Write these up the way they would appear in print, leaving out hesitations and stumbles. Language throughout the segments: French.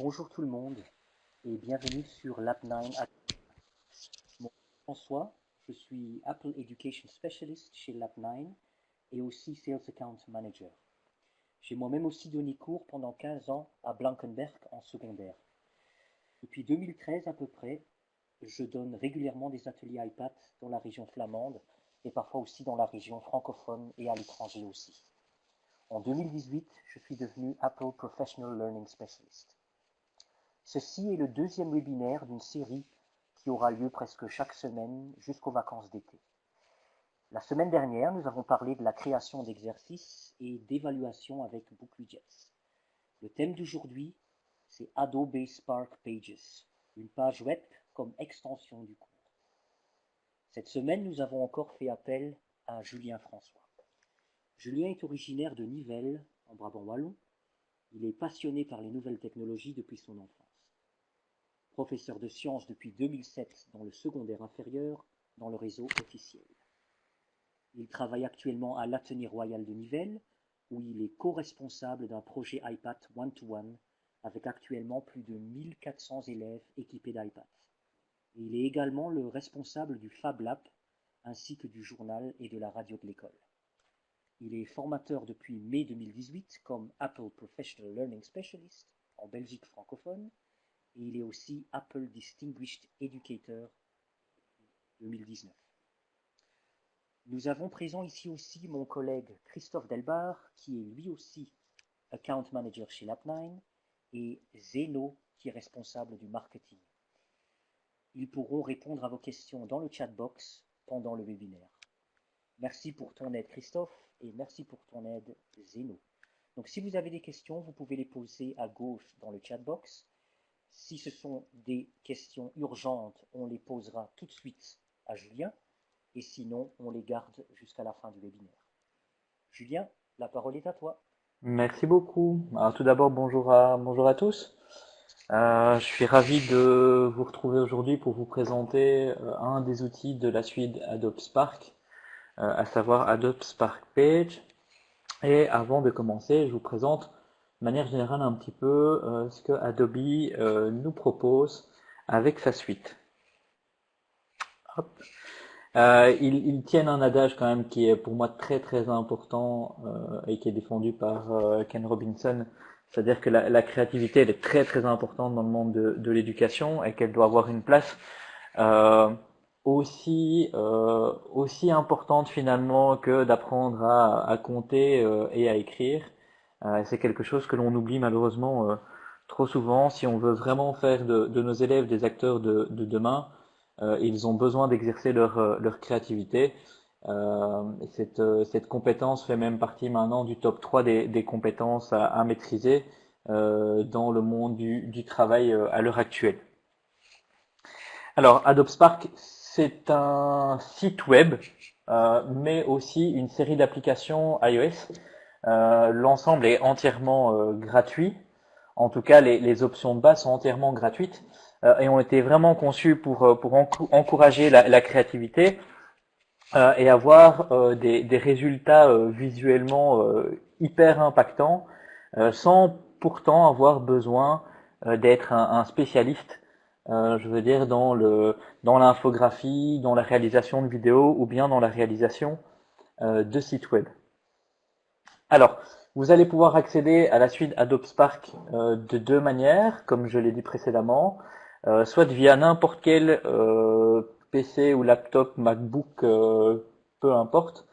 Bonjour tout le monde et bienvenue sur Lab9. Mon nom est François, je suis Apple Education Specialist chez Lab9 et aussi Sales Account Manager. J'ai moi-même aussi donné cours pendant 15 ans à Blankenberg en secondaire. Depuis 2013 à peu près, je donne régulièrement des ateliers iPad dans la région flamande et parfois aussi dans la région francophone et à l'étranger aussi. En 2018, je suis devenu Apple Professional Learning Specialist. Ceci est le deuxième webinaire d'une série qui aura lieu presque chaque semaine jusqu'aux vacances d'été. La semaine dernière, nous avons parlé de la création d'exercices et d'évaluation avec BookWidgets. Le thème d'aujourd'hui, c'est Adobe Spark Pages, une page web comme extension du cours. Cette semaine, nous avons encore fait appel à Julien François. Julien est originaire de Nivelles, en Brabant wallon. Il est passionné par les nouvelles technologies depuis son enfance. Professeur de sciences depuis 2007 dans le secondaire inférieur, dans le réseau officiel. Il travaille actuellement à l'Athénée royal de Nivelles, où il est co-responsable d'un projet iPad one-to-one, avec actuellement plus de 1400 élèves équipés d'iPad. Il est également le responsable du Fab Lab, ainsi que du journal et de la radio de l'école. Il est formateur depuis mai 2018 comme Apple Professional Learning Specialist en Belgique francophone, et il est aussi Apple Distinguished Educator 2019. Nous avons présent ici aussi mon collègue Christophe Delbar, qui est lui aussi Account Manager chez Lab9, et Zeno, qui est responsable du marketing. Ils pourront répondre à vos questions dans le chat box pendant le webinaire. Merci pour ton aide Christophe, et merci pour ton aide Zeno. Donc si vous avez des questions, vous pouvez les poser à gauche dans le chat box. Si ce sont des questions urgentes, on les posera tout de suite à Julien, et sinon, on les garde jusqu'à la fin du webinaire. Julien, la parole est à toi. Merci beaucoup. Alors tout d'abord, bonjour à tous. Je suis ravi de vous retrouver aujourd'hui pour vous présenter un des outils de la suite Adobe Spark, à savoir Adobe Spark Page. Et avant de commencer, je vous présente de manière générale un petit peu ce que Adobe nous propose avec sa suite. Hop. Ils tiennent un adage quand même qui est pour moi très très important et qui est défendu par Ken Robinson, c'est-à-dire que la créativité elle est très très importante dans le monde de l'éducation et qu'elle doit avoir une place euh, aussi importante finalement que d'apprendre à compter et à écrire. C'est quelque chose que l'on oublie malheureusement trop souvent. Si on veut vraiment faire de nos élèves des acteurs de demain, ils ont besoin d'exercer leur créativité. Cette compétence fait même partie maintenant du top 3 des compétences à maîtriser dans le monde du travail à l'heure actuelle. Alors, Adobe Spark, c'est un site web, mais aussi une série d'applications iOS. L'ensemble est entièrement gratuit. En tout cas, les options de base sont entièrement gratuites et ont été vraiment conçues pour encourager la créativité et avoir des résultats visuellement hyper impactants sans pourtant avoir besoin d'être un spécialiste, je veux dire, dans l'infographie, dans la réalisation de vidéos ou bien dans la réalisation de sites web. Alors, vous allez pouvoir accéder à la suite Adobe Spark de deux manières, comme je l'ai dit précédemment, soit via n'importe quel PC ou laptop, MacBook, peu importe,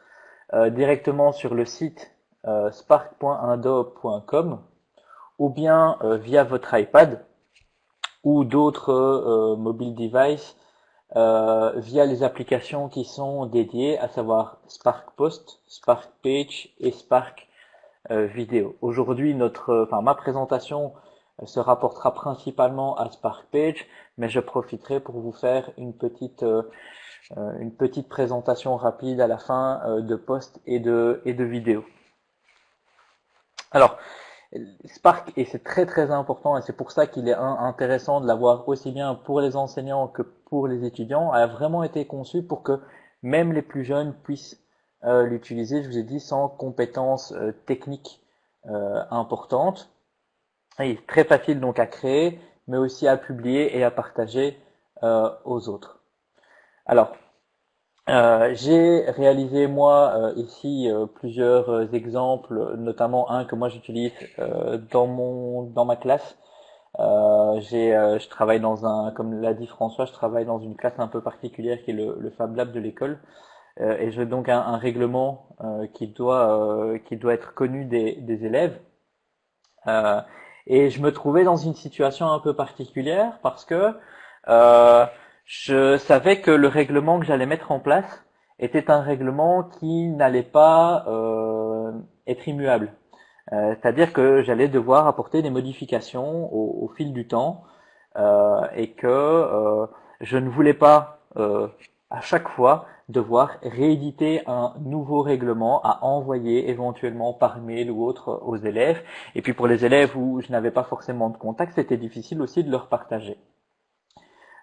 directement sur le site spark.adobe.com ou bien via votre iPad ou d'autres mobile devices via les applications qui sont dédiées, à savoir Spark Post, Spark Page et Spark Vidéo. Aujourd'hui, ma présentation se rapportera principalement à Spark Page, mais je profiterai pour vous faire une petite présentation rapide à la fin de post et de vidéo. Alors, Spark, et c'est très très important, et c'est pour ça qu'il est intéressant de l'avoir aussi bien pour les enseignants que pour les étudiants, a vraiment été conçu pour que même les plus jeunes puissent l'utiliser, je vous ai dit, sans compétences techniques importantes. Et très facile donc à créer, mais aussi à publier et à partager aux autres. Alors, j'ai réalisé moi ici plusieurs exemples, notamment un que moi j'utilise dans ma classe. Je travaille dans comme l'a dit François, je travaille dans une classe un peu particulière qui est le Fab Lab de l'école. Et j'ai donc un règlement qui doit être connu des élèves. Euh, et je me trouvais dans une situation un peu particulière parce que euh, je savais que le règlement que j'allais mettre en place était un règlement qui n'allait pas être immuable. C'est-à-dire que j'allais devoir apporter des modifications au fil du temps et que je ne voulais pas à chaque fois devoir rééditer un nouveau règlement à envoyer éventuellement par mail ou autre aux élèves. Et puis pour les élèves où je n'avais pas forcément de contact, c'était difficile aussi de leur partager.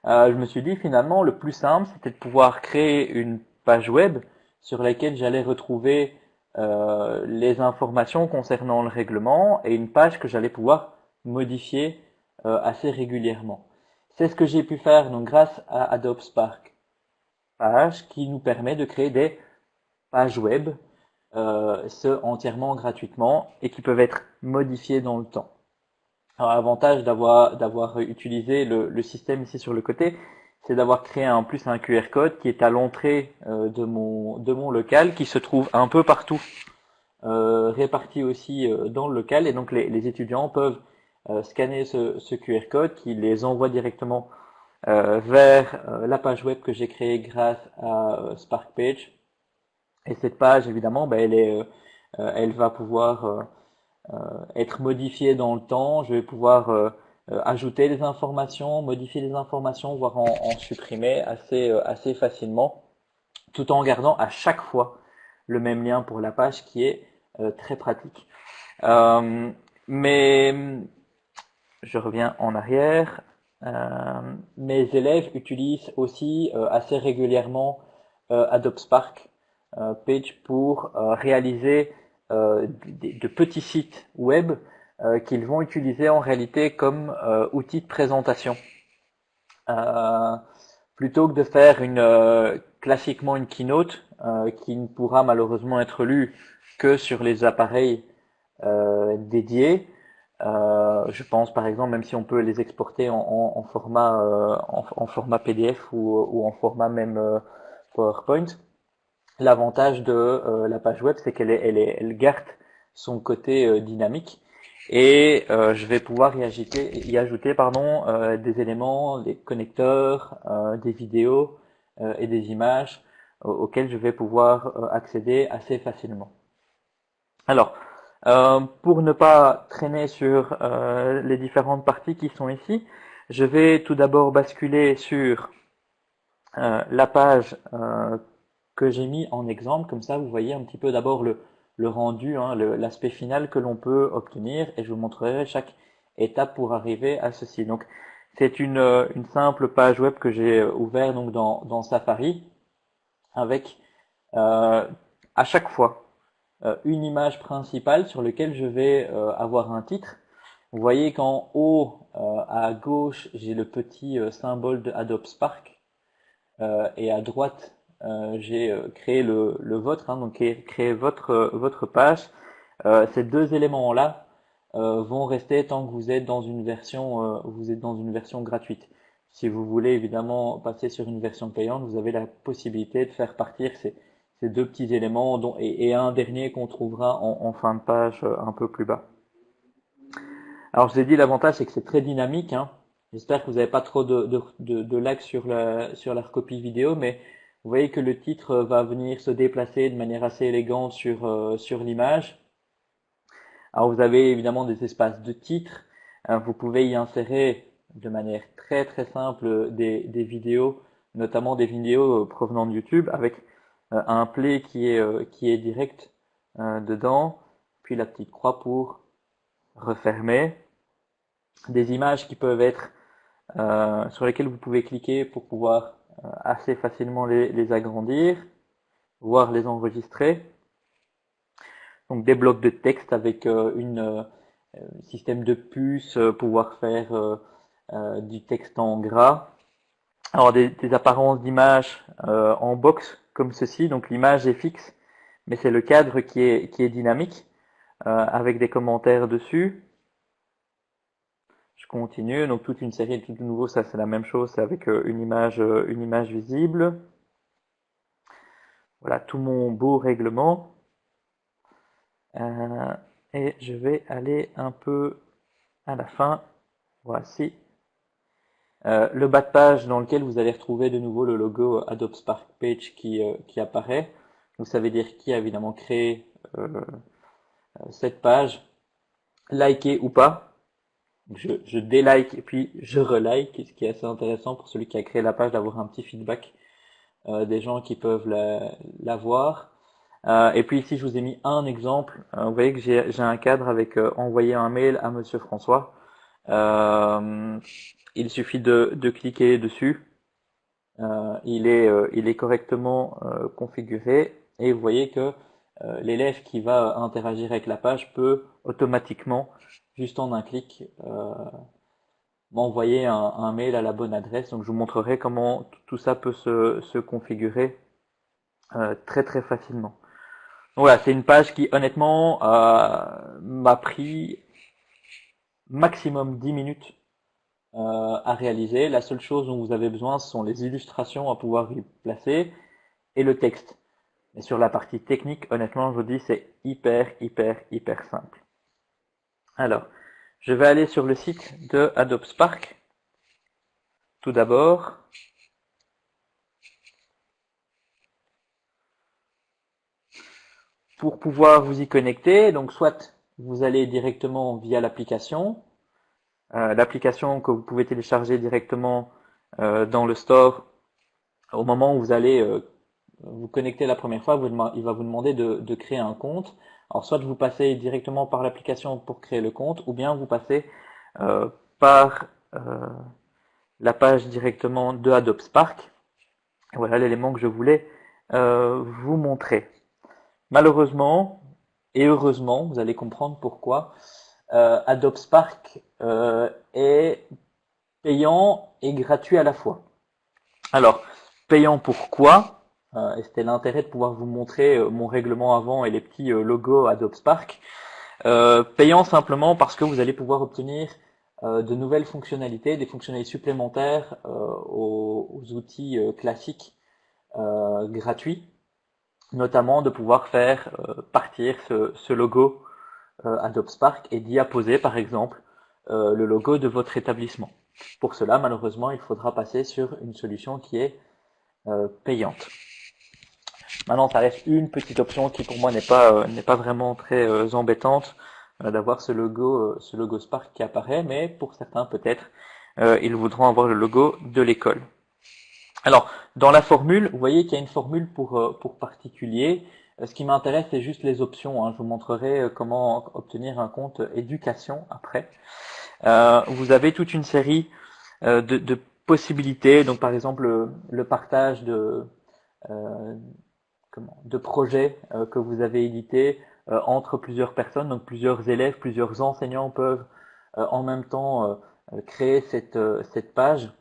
Je me suis dit finalement le plus simple, c'était de pouvoir créer une page web sur laquelle j'allais retrouver les informations concernant le règlement et une page que j'allais pouvoir modifier assez régulièrement. C'est ce que j'ai pu faire donc grâce à Adobe Spark, page qui nous permet de créer des pages web, ce entièrement gratuitement et qui peuvent être modifiées dans le temps. Alors, l'avantage d'avoir utilisé le système ici sur le côté, c'est d'avoir créé en plus un QR code qui est à l'entrée de mon local, qui se trouve un peu partout, réparti aussi dans le local, et donc les étudiants peuvent scanner ce QR code qui les envoie directement vers la page web que j'ai créée grâce à Spark Page. Et cette page, évidemment, elle va pouvoir être modifiée dans le temps. Je vais pouvoir ajouter des informations, modifier des informations, voire en supprimer assez facilement, tout en gardant à chaque fois le même lien pour la page qui est très pratique. Mais je reviens en arrière. Mes élèves utilisent aussi assez régulièrement Adobe Spark Page pour réaliser de petits sites web qu'ils vont utiliser en réalité comme outil de présentation. Euh, Plutôt que de faire classiquement une keynote qui ne pourra malheureusement être lue que sur les appareils dédiés. Je pense par exemple, même si on peut les exporter en format en format PDF ou en format même PowerPoint, l'avantage de la page web, c'est elle garde son côté dynamique et je vais pouvoir y ajouter pardon, des éléments, des connecteurs, des vidéos et des images auxquelles je vais pouvoir accéder assez facilement. Alors, pour ne pas traîner sur les différentes parties qui sont ici, je vais tout d'abord basculer sur la page que j'ai mis en exemple, comme ça vous voyez un petit peu d'abord le rendu, hein, l'aspect final que l'on peut obtenir, et je vous montrerai chaque étape pour arriver à ceci. Donc c'est une simple page web que j'ai ouverte donc dans Safari, avec à chaque fois une image principale sur laquelle je vais avoir un titre. Vous voyez qu'en haut à gauche j'ai le petit symbole de Adobe Spark et à droite j'ai créé le vôtre, hein, donc créé votre page. Ces deux éléments là vont rester tant que vous êtes dans une version gratuite. Si vous voulez évidemment passer sur une version payante, vous avez la possibilité de faire partir ces deux petits éléments et un dernier qu'on trouvera en fin de page un peu plus bas. Alors je vous ai dit, l'avantage c'est que c'est très dynamique, hein. J'espère que vous n'avez pas trop de lag sur la recopie vidéo, mais vous voyez que le titre va venir se déplacer de manière assez élégante sur l'image. Alors vous avez évidemment des espaces de titres. Vous pouvez y insérer de manière très très simple des vidéos, notamment des vidéos provenant de YouTube avec un play qui est direct dedans, puis la petite croix pour refermer. Des images qui peuvent être sur lesquelles vous pouvez cliquer pour pouvoir assez facilement les agrandir, voire les enregistrer. Donc des blocs de texte avec système de puces, pouvoir faire du texte en gras. Alors des apparences d'image en box comme ceci, donc l'image est fixe, mais c'est le cadre qui est dynamique avec des commentaires dessus. Je continue, donc toute une série, tout de nouveau, ça c'est la même chose, c'est avec une image visible. Voilà tout mon beau règlement. Et je vais aller un peu à la fin. Voici le bas de page dans lequel vous allez retrouver de nouveau le logo Adobe Spark Page qui apparaît. Vous savez dire qui a évidemment créé cette page, liker ou pas. Je délike et puis je relike, ce qui est assez intéressant pour celui qui a créé la page d'avoir un petit feedback des gens qui peuvent la voir. Et puis ici je vous ai mis un exemple. Vous voyez que j'ai un cadre avec envoyer un mail à Monsieur François. Il suffit de cliquer dessus. Il est correctement configuré et vous voyez que l'élève qui va interagir avec la page peut automatiquement, juste en un clic, m'envoyer un mail à la bonne adresse. Donc je vous montrerai comment tout ça peut se configurer très très facilement. Donc voilà, c'est une page qui honnêtement m'a pris maximum 10 minutes à réaliser. La seule chose dont vous avez besoin, ce sont les illustrations à pouvoir y placer et le texte. Et sur la partie technique, honnêtement, je vous dis, c'est hyper simple. Alors, je vais aller sur le site de Adobe Spark. Tout d'abord, pour pouvoir vous y connecter, donc soit vous allez directement via l'application, l'application que vous pouvez télécharger directement dans le store. Au moment où vous allez vous connecter la première fois, il va vous demander de créer un compte. Alors soit vous passez directement par l'application pour créer le compte, ou bien vous passez par la page directement de Adobe Spark. Voilà l'élément que je voulais vous montrer. Malheureusement et heureusement, vous allez comprendre pourquoi, Adobe Spark est payant et gratuit à la fois. Alors, payant pourquoi et c'était l'intérêt de pouvoir vous montrer mon règlement avant et les petits logos Adobe Spark. Payant simplement parce que vous allez pouvoir obtenir de nouvelles fonctionnalités, des fonctionnalités supplémentaires aux outils classiques gratuits, notamment de pouvoir faire partir ce logo Adobe Spark et d'y apposer par exemple le logo de votre établissement. Pour cela, malheureusement, il faudra passer sur une solution qui est payante. Maintenant, ça reste une petite option qui pour moi n'est pas vraiment très embêtante d'avoir ce logo Spark qui apparaît, mais pour certains peut-être ils voudront avoir le logo de l'école. Alors, dans la formule, vous voyez qu'il y a une formule pour particuliers. Ce qui m'intéresse, c'est juste les options. Hein. Je vous montrerai comment obtenir un compte éducation après. Vous avez toute une série de possibilités. Donc, par exemple, le partage de projets que vous avez édités entre plusieurs personnes. Donc, plusieurs élèves, plusieurs enseignants peuvent en même temps créer cette page.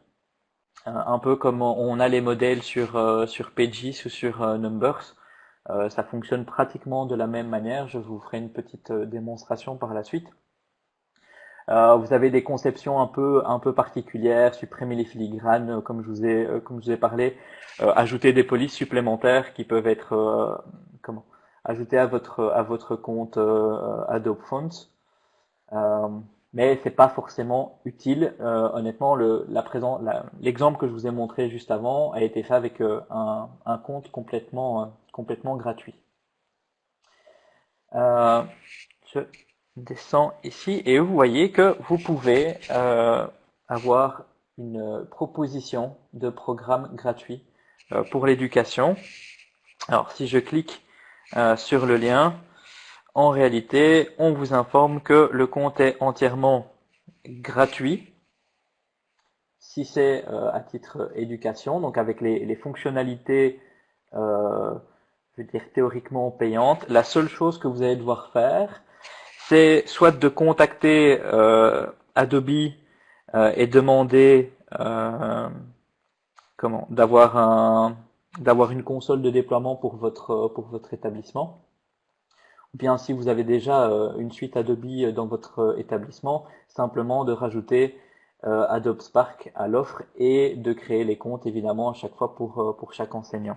Un peu comme on a les modèles sur Pages ou sur Numbers. Ça fonctionne pratiquement de la même manière. Je vous ferai une petite démonstration par la suite. Vous avez des conceptions un peu particulières, supprimer les filigranes, comme je vous ai parlé, ajouter des polices supplémentaires qui peuvent être ajoutées à votre compte Adobe Fonts. Mais c'est pas forcément utile. Honnêtement, l'exemple que je vous ai montré juste avant a été fait avec un compte complètement gratuit. Je descends ici et vous voyez que vous pouvez avoir une proposition de programme gratuit pour l'éducation. Alors si je clique sur le lien, en réalité, on vous informe que le compte est entièrement gratuit si c'est à titre éducation, donc avec les fonctionnalités, je veux dire théoriquement payantes. La seule chose que vous allez devoir faire, c'est soit de contacter Adobe et demander d'avoir une console de déploiement pour votre établissement. Ou bien si vous avez déjà une suite Adobe dans votre établissement, simplement de rajouter Adobe Spark à l'offre et de créer les comptes évidemment à chaque fois pour chaque enseignant.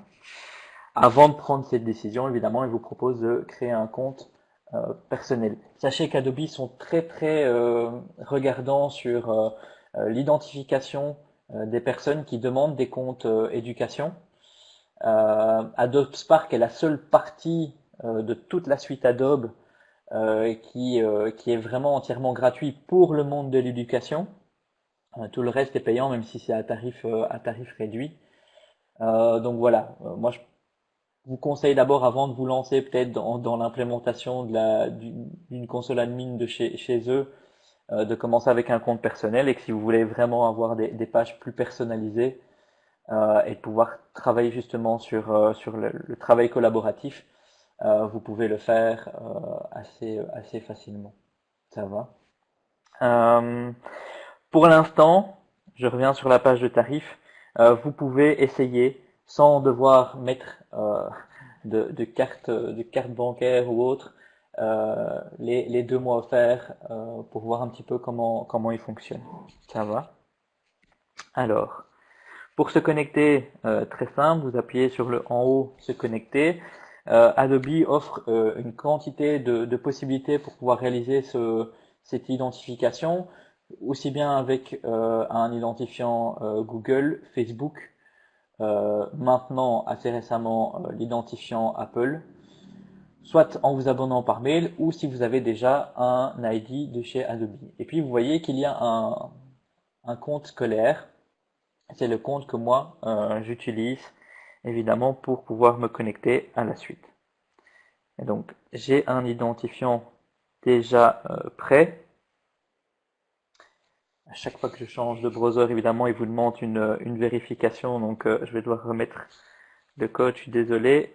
Avant de prendre cette décision, évidemment, il vous propose de créer un compte personnel. Sachez qu'Adobe sont très regardants sur l'identification des personnes qui demandent des comptes éducation. Adobe Spark est la seule partie de toute la suite Adobe qui est vraiment entièrement gratuit pour le monde de l'éducation. Tout le reste est payant, même si c'est à tarif réduit. Donc voilà, moi je vous conseille d'abord, avant de vous lancer peut-être dans l'implémentation d'une console admin de chez eux, de commencer avec un compte personnel, et que si vous voulez vraiment avoir des pages plus personnalisées et de pouvoir travailler justement sur le travail collaboratif, vous pouvez le faire assez facilement. Ça va. Pour l'instant, je reviens sur la page de tarifs, vous pouvez essayer sans devoir mettre de carte bancaire ou autre les 2 mois offerts pour voir un petit peu comment ils fonctionnent. Ça va. Alors, pour se connecter, très simple, vous appuyez sur le en haut se connecter. Adobe offre une quantité de possibilités pour pouvoir réaliser cette identification, aussi bien avec un identifiant Google, Facebook, maintenant assez récemment l'identifiant Apple, soit en vous abonnant par mail ou si vous avez déjà un ID de chez Adobe. Et puis vous voyez qu'il y a un compte scolaire. C'est le compte que moi j'utilise évidemment pour pouvoir me connecter à la suite. Et donc j'ai un identifiant déjà prêt. À chaque fois que je change de browser, évidemment, il vous demande une vérification, donc je vais devoir remettre le code, je suis désolé.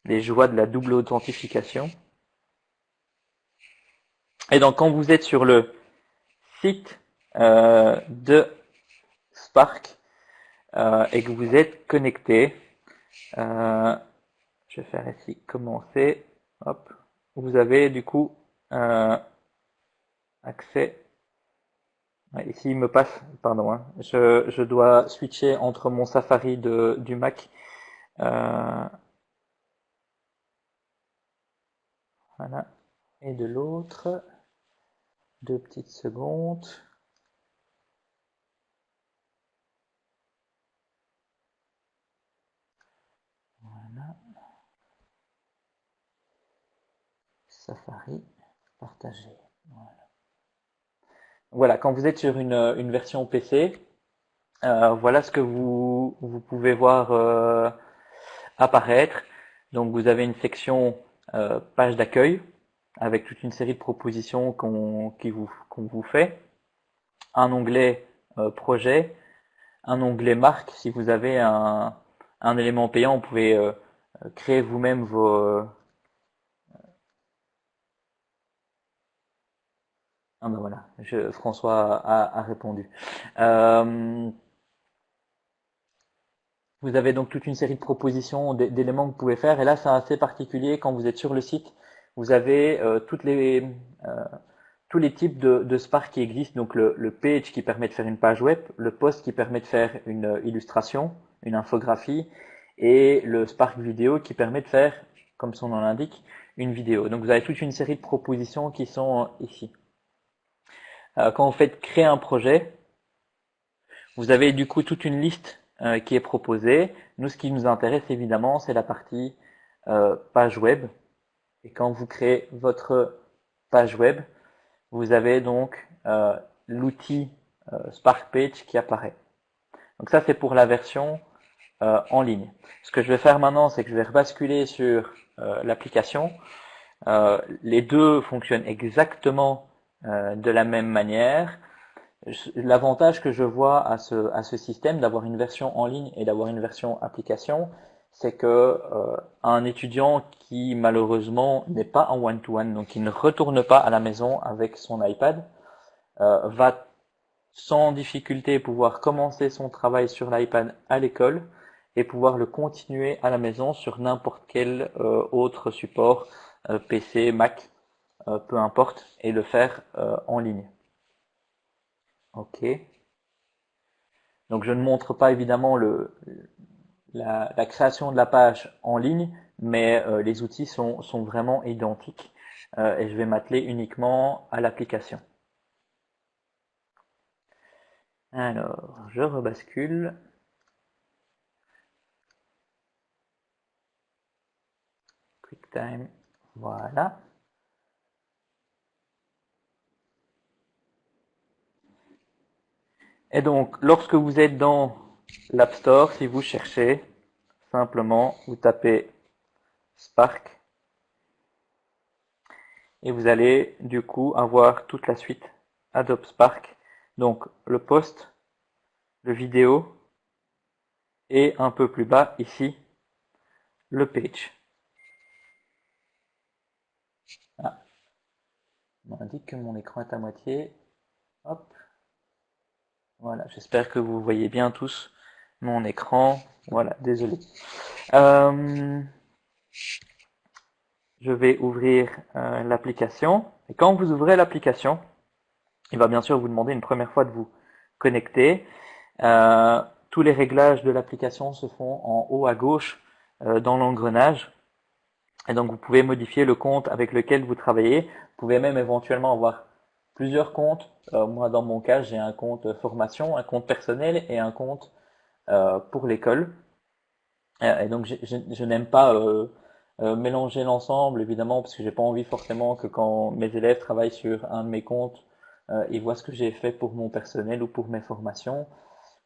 Les joies de la double authentification. Et donc quand vous êtes sur le site de Spark et que vous êtes connecté, je vais faire ici commencer. Hop, vous avez du coup accès. Ici il me passe, pardon, hein, je dois switcher entre mon Safari du Mac. Voilà, et de l'autre. 2 petites secondes. Voilà. Safari, partager. Voilà, quand vous êtes sur une version PC, voilà ce que vous pouvez voir apparaître. Donc vous avez une section page d'accueil avec toute une série de propositions qu'on vous fait, un onglet projet, un onglet marque. Si vous avez un élément payant, vous pouvez créer vous-même vos ah ben voilà, François a répondu. Vous avez donc toute une série de propositions, d'éléments que vous pouvez faire. Et là, c'est assez particulier quand vous êtes sur le site. Vous avez tous les types de Spark qui existent. Donc le page qui permet de faire une page web, le post qui permet de faire une illustration, une infographie, et le Spark vidéo qui permet de faire, comme son nom l'indique, une vidéo. Donc vous avez toute une série de propositions qui sont ici. Quand vous faites créer un projet, vous avez du coup toute une liste qui est proposée. Nous, ce qui nous intéresse évidemment, c'est la partie page web. Et quand vous créez votre page web, vous avez donc l'outil Spark Page qui apparaît. Donc ça, c'est pour la version en ligne. Ce que je vais faire maintenant, c'est que je vais rebasculer sur l'application. Les deux fonctionnent exactement de la même manière. L'avantage que je vois à ce système d'avoir une version en ligne et d'avoir une version application, c'est que un étudiant qui malheureusement n'est pas en one-to-one, donc qui ne retourne pas à la maison avec son iPad, va sans difficulté pouvoir commencer son travail sur l'iPad à l'école et pouvoir le continuer à la maison sur n'importe quel autre support, PC, Mac, peu importe, et le faire en ligne. Ok. Donc je ne montre pas évidemment la création de la page en ligne, mais les outils sont vraiment identiques et je vais m'atteler uniquement à l'application. Alors, je rebascule. QuickTime, voilà. Et donc, lorsque vous êtes dans l'App Store, si vous cherchez, simplement, vous tapez Spark et vous allez du coup avoir toute la suite Adobe Spark. Donc, le post, le vidéo et un peu plus bas ici, le page. Ah, on m'indique que mon écran est à moitié. Hop. Voilà, j'espère que vous voyez bien tous mon écran. Voilà, désolé. Je vais ouvrir l'application. Et quand vous ouvrez l'application, il va bien sûr vous demander une première fois de vous connecter. Tous les réglages de l'application se font en haut à gauche dans l'engrenage. Et donc vous pouvez modifier le compte avec lequel vous travaillez. Vous pouvez même éventuellement avoir plusieurs comptes. Moi, dans mon cas, j'ai un compte formation, un compte personnel et un compte pour l'école. Et donc je n'aime pas mélanger l'ensemble, évidemment, parce que j'ai pas envie forcément que quand mes élèves travaillent sur un de mes comptes, ils voient ce que j'ai fait pour mon personnel ou pour mes formations.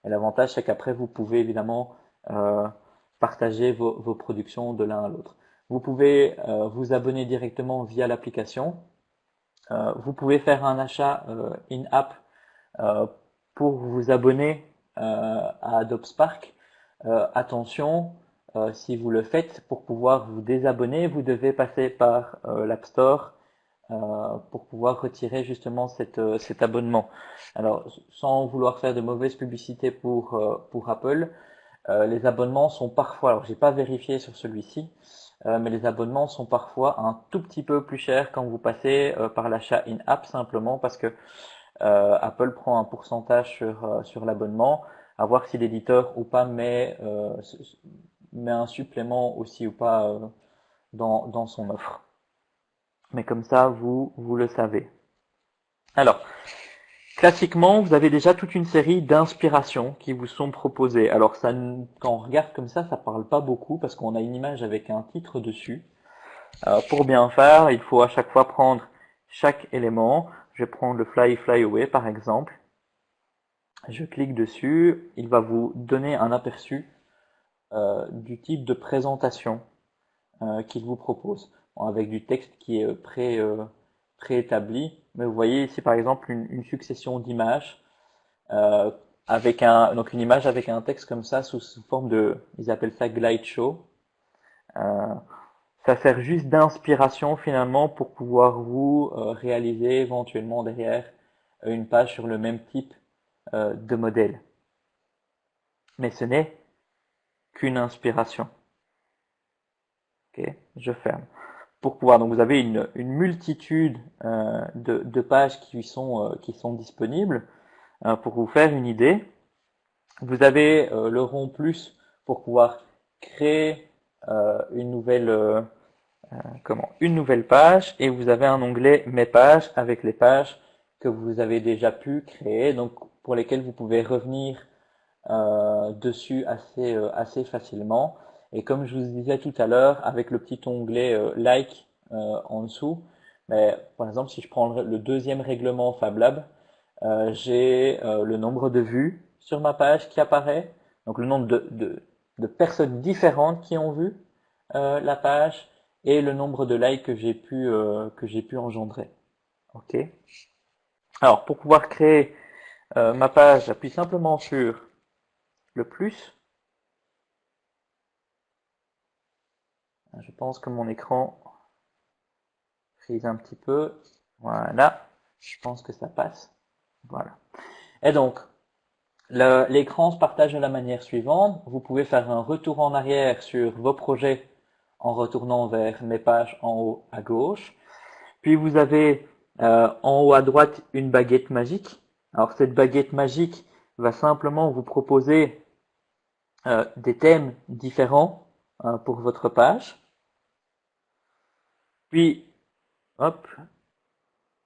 Et l'avantage, c'est qu'après, vous pouvez évidemment partager vos productions de l'un à l'autre. Vous pouvez vous abonner directement via l'application. Vous pouvez faire un achat in-app pour vous abonner à Adobe Spark. Attention, si vous le faites, pour pouvoir vous désabonner, vous devez passer par l'App Store pour pouvoir retirer justement cet abonnement. Alors, sans vouloir faire de mauvaise publicité pour Apple, les abonnements sont parfois, alors j'ai pas vérifié sur celui-ci, mais les abonnements sont parfois un tout petit peu plus chers quand vous passez par l'achat in-app, simplement parce que Apple prend un pourcentage sur l'abonnement, à voir si l'éditeur ou pas met un supplément aussi ou pas dans son offre. Mais comme ça, vous le savez. Alors, classiquement, vous avez déjà toute une série d'inspirations qui vous sont proposées. Alors, ça, quand on regarde comme ça parle pas beaucoup parce qu'on a une image avec un titre dessus. Pour bien faire, il faut à chaque fois prendre chaque élément. Je vais prendre le fly away par exemple. Je clique dessus, il va vous donner un aperçu du type de présentation qu'il vous propose, avec du texte qui est préétabli. Mais vous voyez ici par exemple une succession d'images avec donc une image avec un texte comme ça sous forme de, ils appellent ça glide show. Ça sert juste d'inspiration finalement pour pouvoir vous réaliser éventuellement derrière une page sur le même type de modèle. Mais ce n'est qu'une inspiration. Ok, je ferme. Pour pouvoir, donc vous avez une multitude de pages qui sont disponibles. Pour vous faire une idée, vous avez le rond plus pour pouvoir créer une nouvelle page, et vous avez un onglet Mes pages avec les pages que vous avez déjà pu créer, donc pour lesquelles vous pouvez revenir dessus assez facilement. Et comme je vous disais tout à l'heure, avec le petit onglet Like en dessous, mais, par exemple, si je prends le deuxième règlement Fab Lab, j'ai le nombre de vues sur ma page qui apparaît, donc le nombre de personnes différentes qui ont vu la page, et le nombre de likes que j'ai pu engendrer. Ok. Alors, pour pouvoir créer ma page, j'appuie simplement sur le plus. Je pense que mon écran frise un petit peu. Voilà, je pense que ça passe. Voilà. Et donc, l'écran se partage de la manière suivante. Vous pouvez faire un retour en arrière sur vos projets en retournant vers mes pages en haut à gauche. Puis vous avez en haut à droite une baguette magique. Alors cette baguette magique va simplement vous proposer des thèmes différents pour votre page. Puis, hop,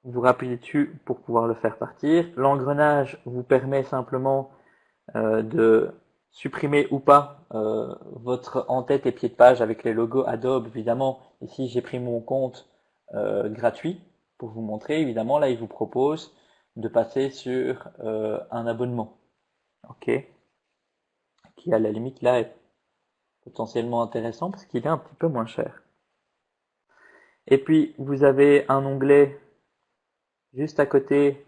vous appuyez dessus pour pouvoir le faire partir. L'engrenage vous permet simplement de supprimer ou pas votre en-tête et pied de page avec les logos Adobe. Évidemment, ici j'ai pris mon compte gratuit pour vous montrer. Évidemment, là, il vous propose de passer sur un abonnement. OK. Qui à la limite là est potentiellement intéressant parce qu'il est un petit peu moins cher. Et puis, vous avez un onglet juste à côté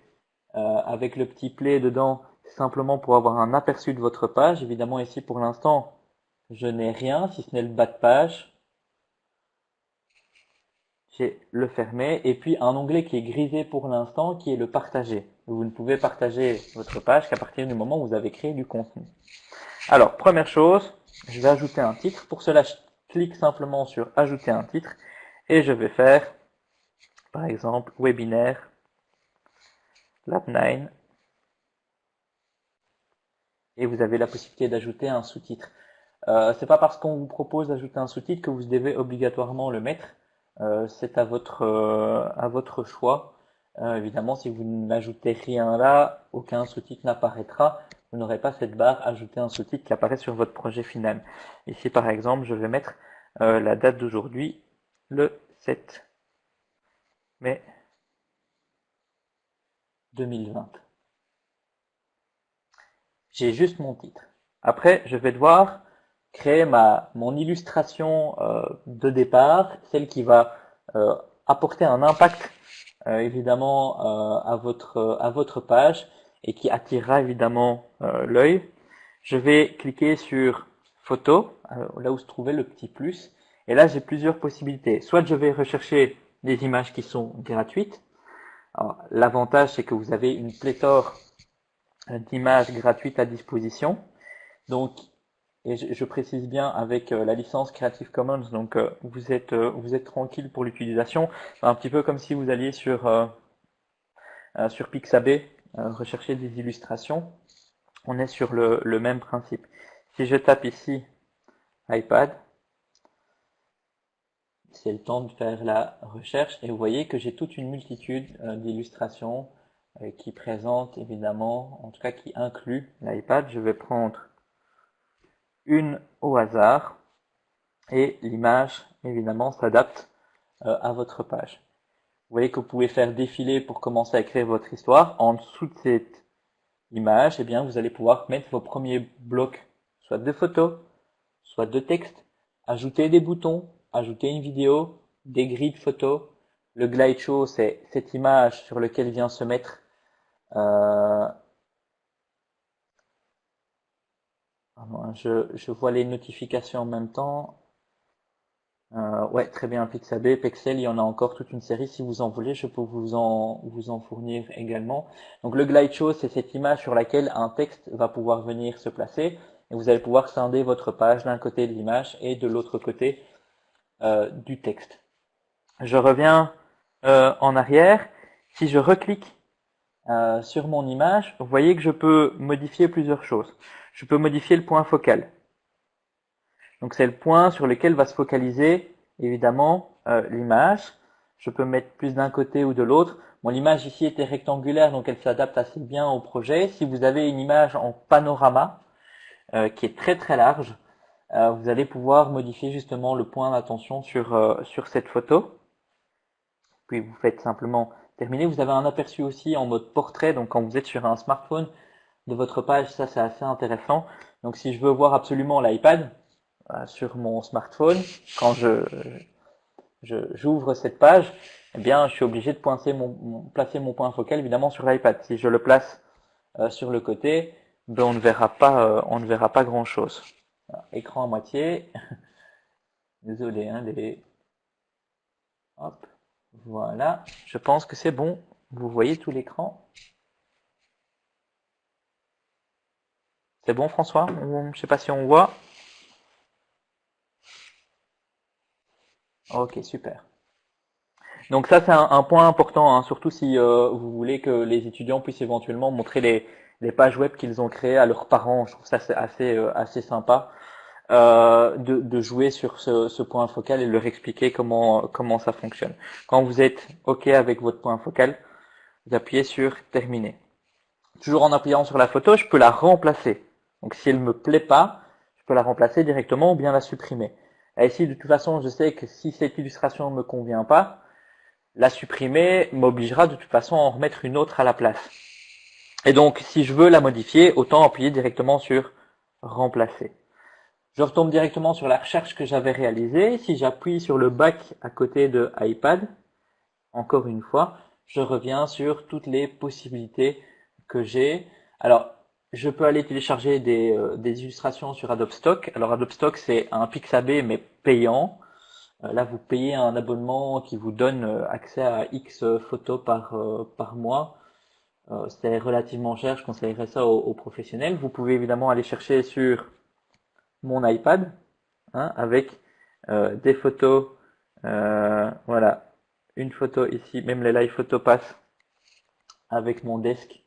avec le petit play dedans, simplement pour avoir un aperçu de votre page. Évidemment, ici, pour l'instant, je n'ai rien, si ce n'est le bas de page. J'ai le fermé. Et puis, un onglet qui est grisé pour l'instant, qui est le partager. Vous ne pouvez partager votre page qu'à partir du moment où vous avez créé du contenu. Alors, première chose, je vais ajouter un titre. Pour cela, je clique simplement sur ajouter un titre et je vais faire, par exemple, webinaire Lab 9. Et vous avez la possibilité d'ajouter un sous-titre. C'est pas parce qu'on vous propose d'ajouter un sous-titre que vous devez obligatoirement le mettre. C'est à votre choix. Évidemment, si vous n'ajoutez rien là, aucun sous-titre n'apparaîtra. Vous n'aurez pas cette barre ajouter un sous-titre qui apparaît sur votre projet final. Ici, par exemple, je vais mettre la date d'aujourd'hui, le 7 mai 2020. J'ai juste mon titre. Après, je vais devoir créer mon illustration de départ, celle qui va apporter un impact évidemment à votre page et qui attirera évidemment l'œil. Je vais cliquer sur photo, là où se trouvait le petit plus, et là j'ai plusieurs possibilités. Soit je vais rechercher des images qui sont gratuites. L'avantage c'est que vous avez une pléthore d'images gratuites à disposition. Donc, et je précise bien avec la licence Creative Commons, donc vous êtes tranquille pour l'utilisation. C'est un petit peu comme si vous alliez sur Pixabay rechercher des illustrations. On est sur le même principe. Si je tape ici iPad, c'est le temps de faire la recherche et vous voyez que j'ai toute une multitude d'illustrations qui présentent évidemment, en tout cas qui incluent l'iPad. Je vais prendre une au hasard et l'image évidemment s'adapte à votre page. Vous voyez que vous pouvez faire défiler pour commencer à écrire votre histoire. En dessous de cette image, eh bien, vous allez pouvoir mettre vos premiers blocs, soit de photos, soit de texte, ajouter des boutons, ajouter une vidéo, des grilles de photos. Le glide show, c'est cette image sur laquelle vient se mettre je vois les notifications en même temps. Ouais, très bien, Pixabay, Pexel, il y en a encore toute une série. Si vous en voulez, je peux vous en fournir également. Donc le glide show, c'est cette image sur laquelle un texte va pouvoir venir se placer. Et vous allez pouvoir scinder votre page d'un côté de l'image et de l'autre côté du texte. Je reviens en arrière. Si je reclique sur mon image, vous voyez que je peux modifier plusieurs choses. Je peux modifier le point focal. Donc c'est le point sur lequel va se focaliser évidemment l'image. Je peux mettre plus d'un côté ou de l'autre. Bon, l'image ici était rectangulaire, donc elle s'adapte assez bien au projet. Si vous avez une image en panorama qui est très très large, vous allez pouvoir modifier justement le point d'attention sur cette photo. Puis vous faites simplement terminer. Vous avez un aperçu aussi en mode portrait, donc quand vous êtes sur un smartphone de votre page, ça c'est assez intéressant. Donc si je veux voir absolument l'iPad sur mon smartphone, quand j'ouvre cette page, eh bien je suis obligé de placer mon point focal évidemment sur l'iPad. Si je le place sur le côté, ben on ne verra pas grand-chose. Écran à moitié. Désolé, hein, hop, voilà. Je pense que c'est bon. Vous voyez tout l'écran? C'est bon, François? Je sais pas si on voit. Ok, super. Donc ça, c'est un point important, hein, surtout si vous voulez que les étudiants puissent éventuellement montrer les pages web qu'ils ont créées à leurs parents. Je trouve ça c'est assez sympa de jouer sur ce point focal et de leur expliquer comment ça fonctionne. Quand vous êtes OK avec votre point focal, vous appuyez sur terminer. Toujours en appuyant sur la photo, je peux la remplacer. Donc si elle me plaît pas, je peux la remplacer directement ou bien la supprimer. Et ici, de toute façon, je sais que si cette illustration ne me convient pas, la supprimer m'obligera de toute façon à en remettre une autre à la place. Et donc, si je veux la modifier, autant appuyer directement sur remplacer. Je retombe directement sur la recherche que j'avais réalisée. Si j'appuie sur le bac à côté de iPad, encore une fois, je reviens sur toutes les possibilités que j'ai. Alors, je peux aller télécharger des illustrations sur Adobe Stock. Alors, Adobe Stock, c'est un Pixabay, mais payant. Là, vous payez un abonnement qui vous donne accès à X photos par mois. C'est relativement cher, je conseillerais ça aux professionnels. Vous pouvez évidemment aller chercher sur mon iPad, hein, avec des photos. Voilà, une photo ici, même les live photos passent avec mon desk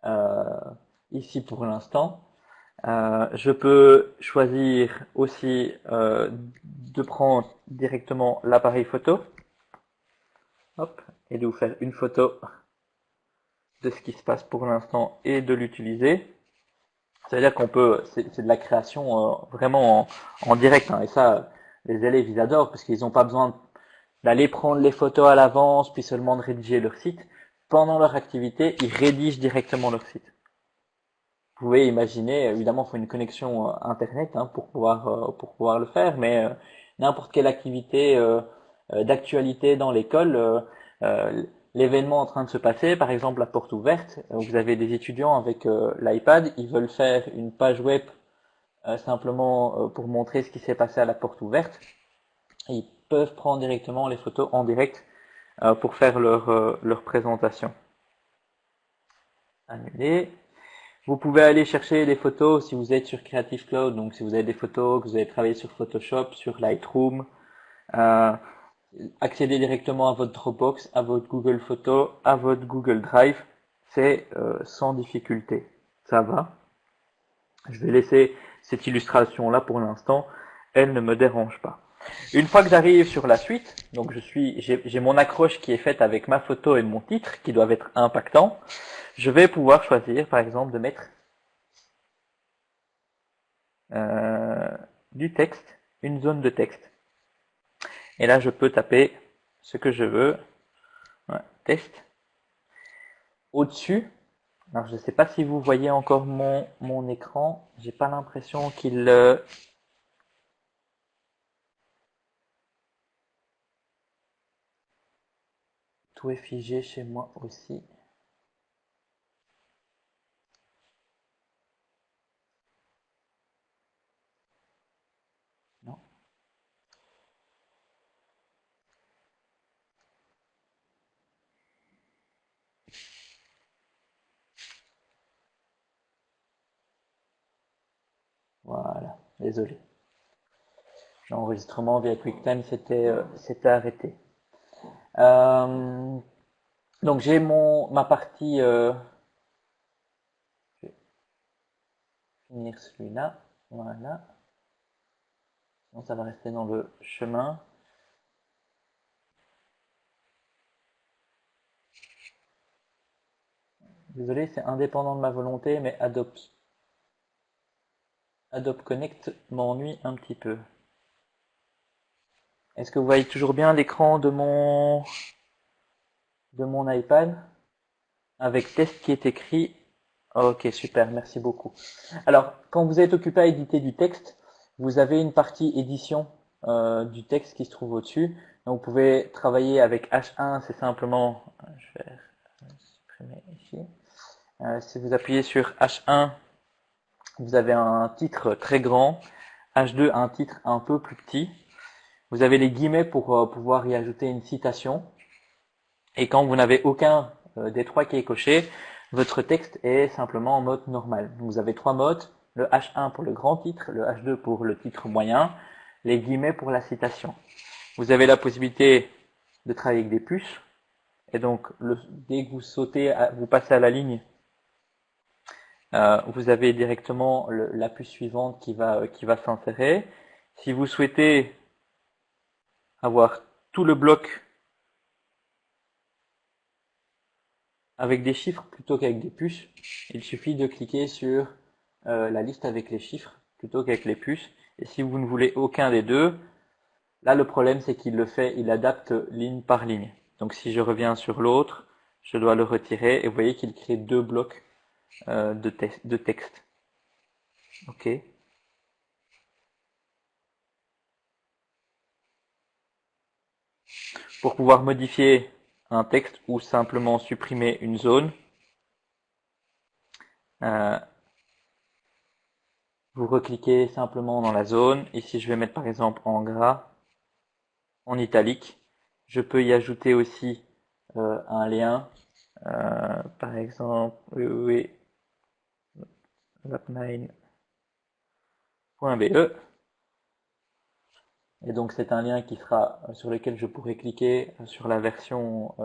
euh, ici pour l'instant. Je peux choisir aussi de prendre directement l'appareil photo, hop, et de vous faire une photo de ce qui se passe pour l'instant et de l'utiliser. C'est-à-dire qu'on peut, c'est de la création vraiment en direct, hein, et ça, les élèves ils adorent parce qu'ils n'ont pas besoin d'aller prendre les photos à l'avance puis seulement de rédiger leur site. Pendant leur activité, ils rédigent directement leur site. Vous pouvez imaginer, évidemment, il faut une connexion internet hein, pour pouvoir le faire, mais n'importe quelle activité d'actualité dans l'école, l'événement en train de se passer, par exemple la porte ouverte, vous avez des étudiants avec l'iPad, ils veulent faire une page web simplement pour montrer ce qui s'est passé à la porte ouverte, et ils peuvent prendre directement les photos en direct pour faire leur présentation. Annuler. Vous pouvez aller chercher des photos si vous êtes sur Creative Cloud, donc si vous avez des photos, que vous avez travaillé sur Photoshop, sur Lightroom, accéder directement à votre Dropbox, à votre Google Photos, à votre Google Drive, c'est sans difficulté. Ça va. Je vais laisser cette illustration là pour l'instant, elle ne me dérange pas. Une fois que j'arrive sur la suite, donc j'ai mon accroche qui est faite avec ma photo et mon titre qui doivent être impactants. Je vais pouvoir choisir, par exemple, de mettre du texte, une zone de texte. Et là, je peux taper ce que je veux. Ouais, test. Au-dessus, alors je ne sais pas si vous voyez encore mon écran. J'ai pas l'impression qu'il tout est figé chez moi aussi. Non. Voilà, désolé. L'enregistrement via QuickTime s'était arrêté. Donc j'ai ma partie. Je vais finir celui-là. Voilà. Sinon ça va rester dans le chemin. Désolé, c'est indépendant de ma volonté, mais Adobe Connect m'ennuie un petit peu. Est-ce que vous voyez toujours bien l'écran de mon iPad avec test qui est écrit? Ok, super, merci beaucoup. Alors, quand vous êtes occupé à éditer du texte, vous avez une partie édition du texte qui se trouve au-dessus. Donc, vous pouvez travailler avec H1, c'est simplement, je vais supprimer ici. Si vous appuyez sur H1, vous avez un titre très grand, H2 un titre un peu plus petit. Vous avez les guillemets pour pouvoir y ajouter une citation. Et quand vous n'avez aucun des trois qui est coché, votre texte est simplement en mode normal. Donc, vous avez trois modes, le H1 pour le grand titre, le H2 pour le titre moyen, les guillemets pour la citation. Vous avez la possibilité de travailler avec des puces. Et donc, dès que vous sautez, vous passez à la ligne, vous avez directement la puce suivante qui va s'insérer. Si vous souhaitez avoir tout le bloc avec des chiffres plutôt qu'avec des puces, il suffit de cliquer sur la liste avec les chiffres plutôt qu'avec les puces. Et si vous ne voulez aucun des deux, là le problème c'est qu'il le fait, il adapte ligne par ligne. Donc si je reviens sur l'autre, je dois le retirer et vous voyez qu'il crée deux blocs de texte. Ok. Pour pouvoir modifier un texte ou simplement supprimer une zone, vous recliquez simplement dans la zone. Ici, je vais mettre par exemple en gras, en italique. Je peux y ajouter aussi un lien, par exemple, www.lap9.be. Et donc c'est un lien qui sera sur lequel je pourrai cliquer sur la version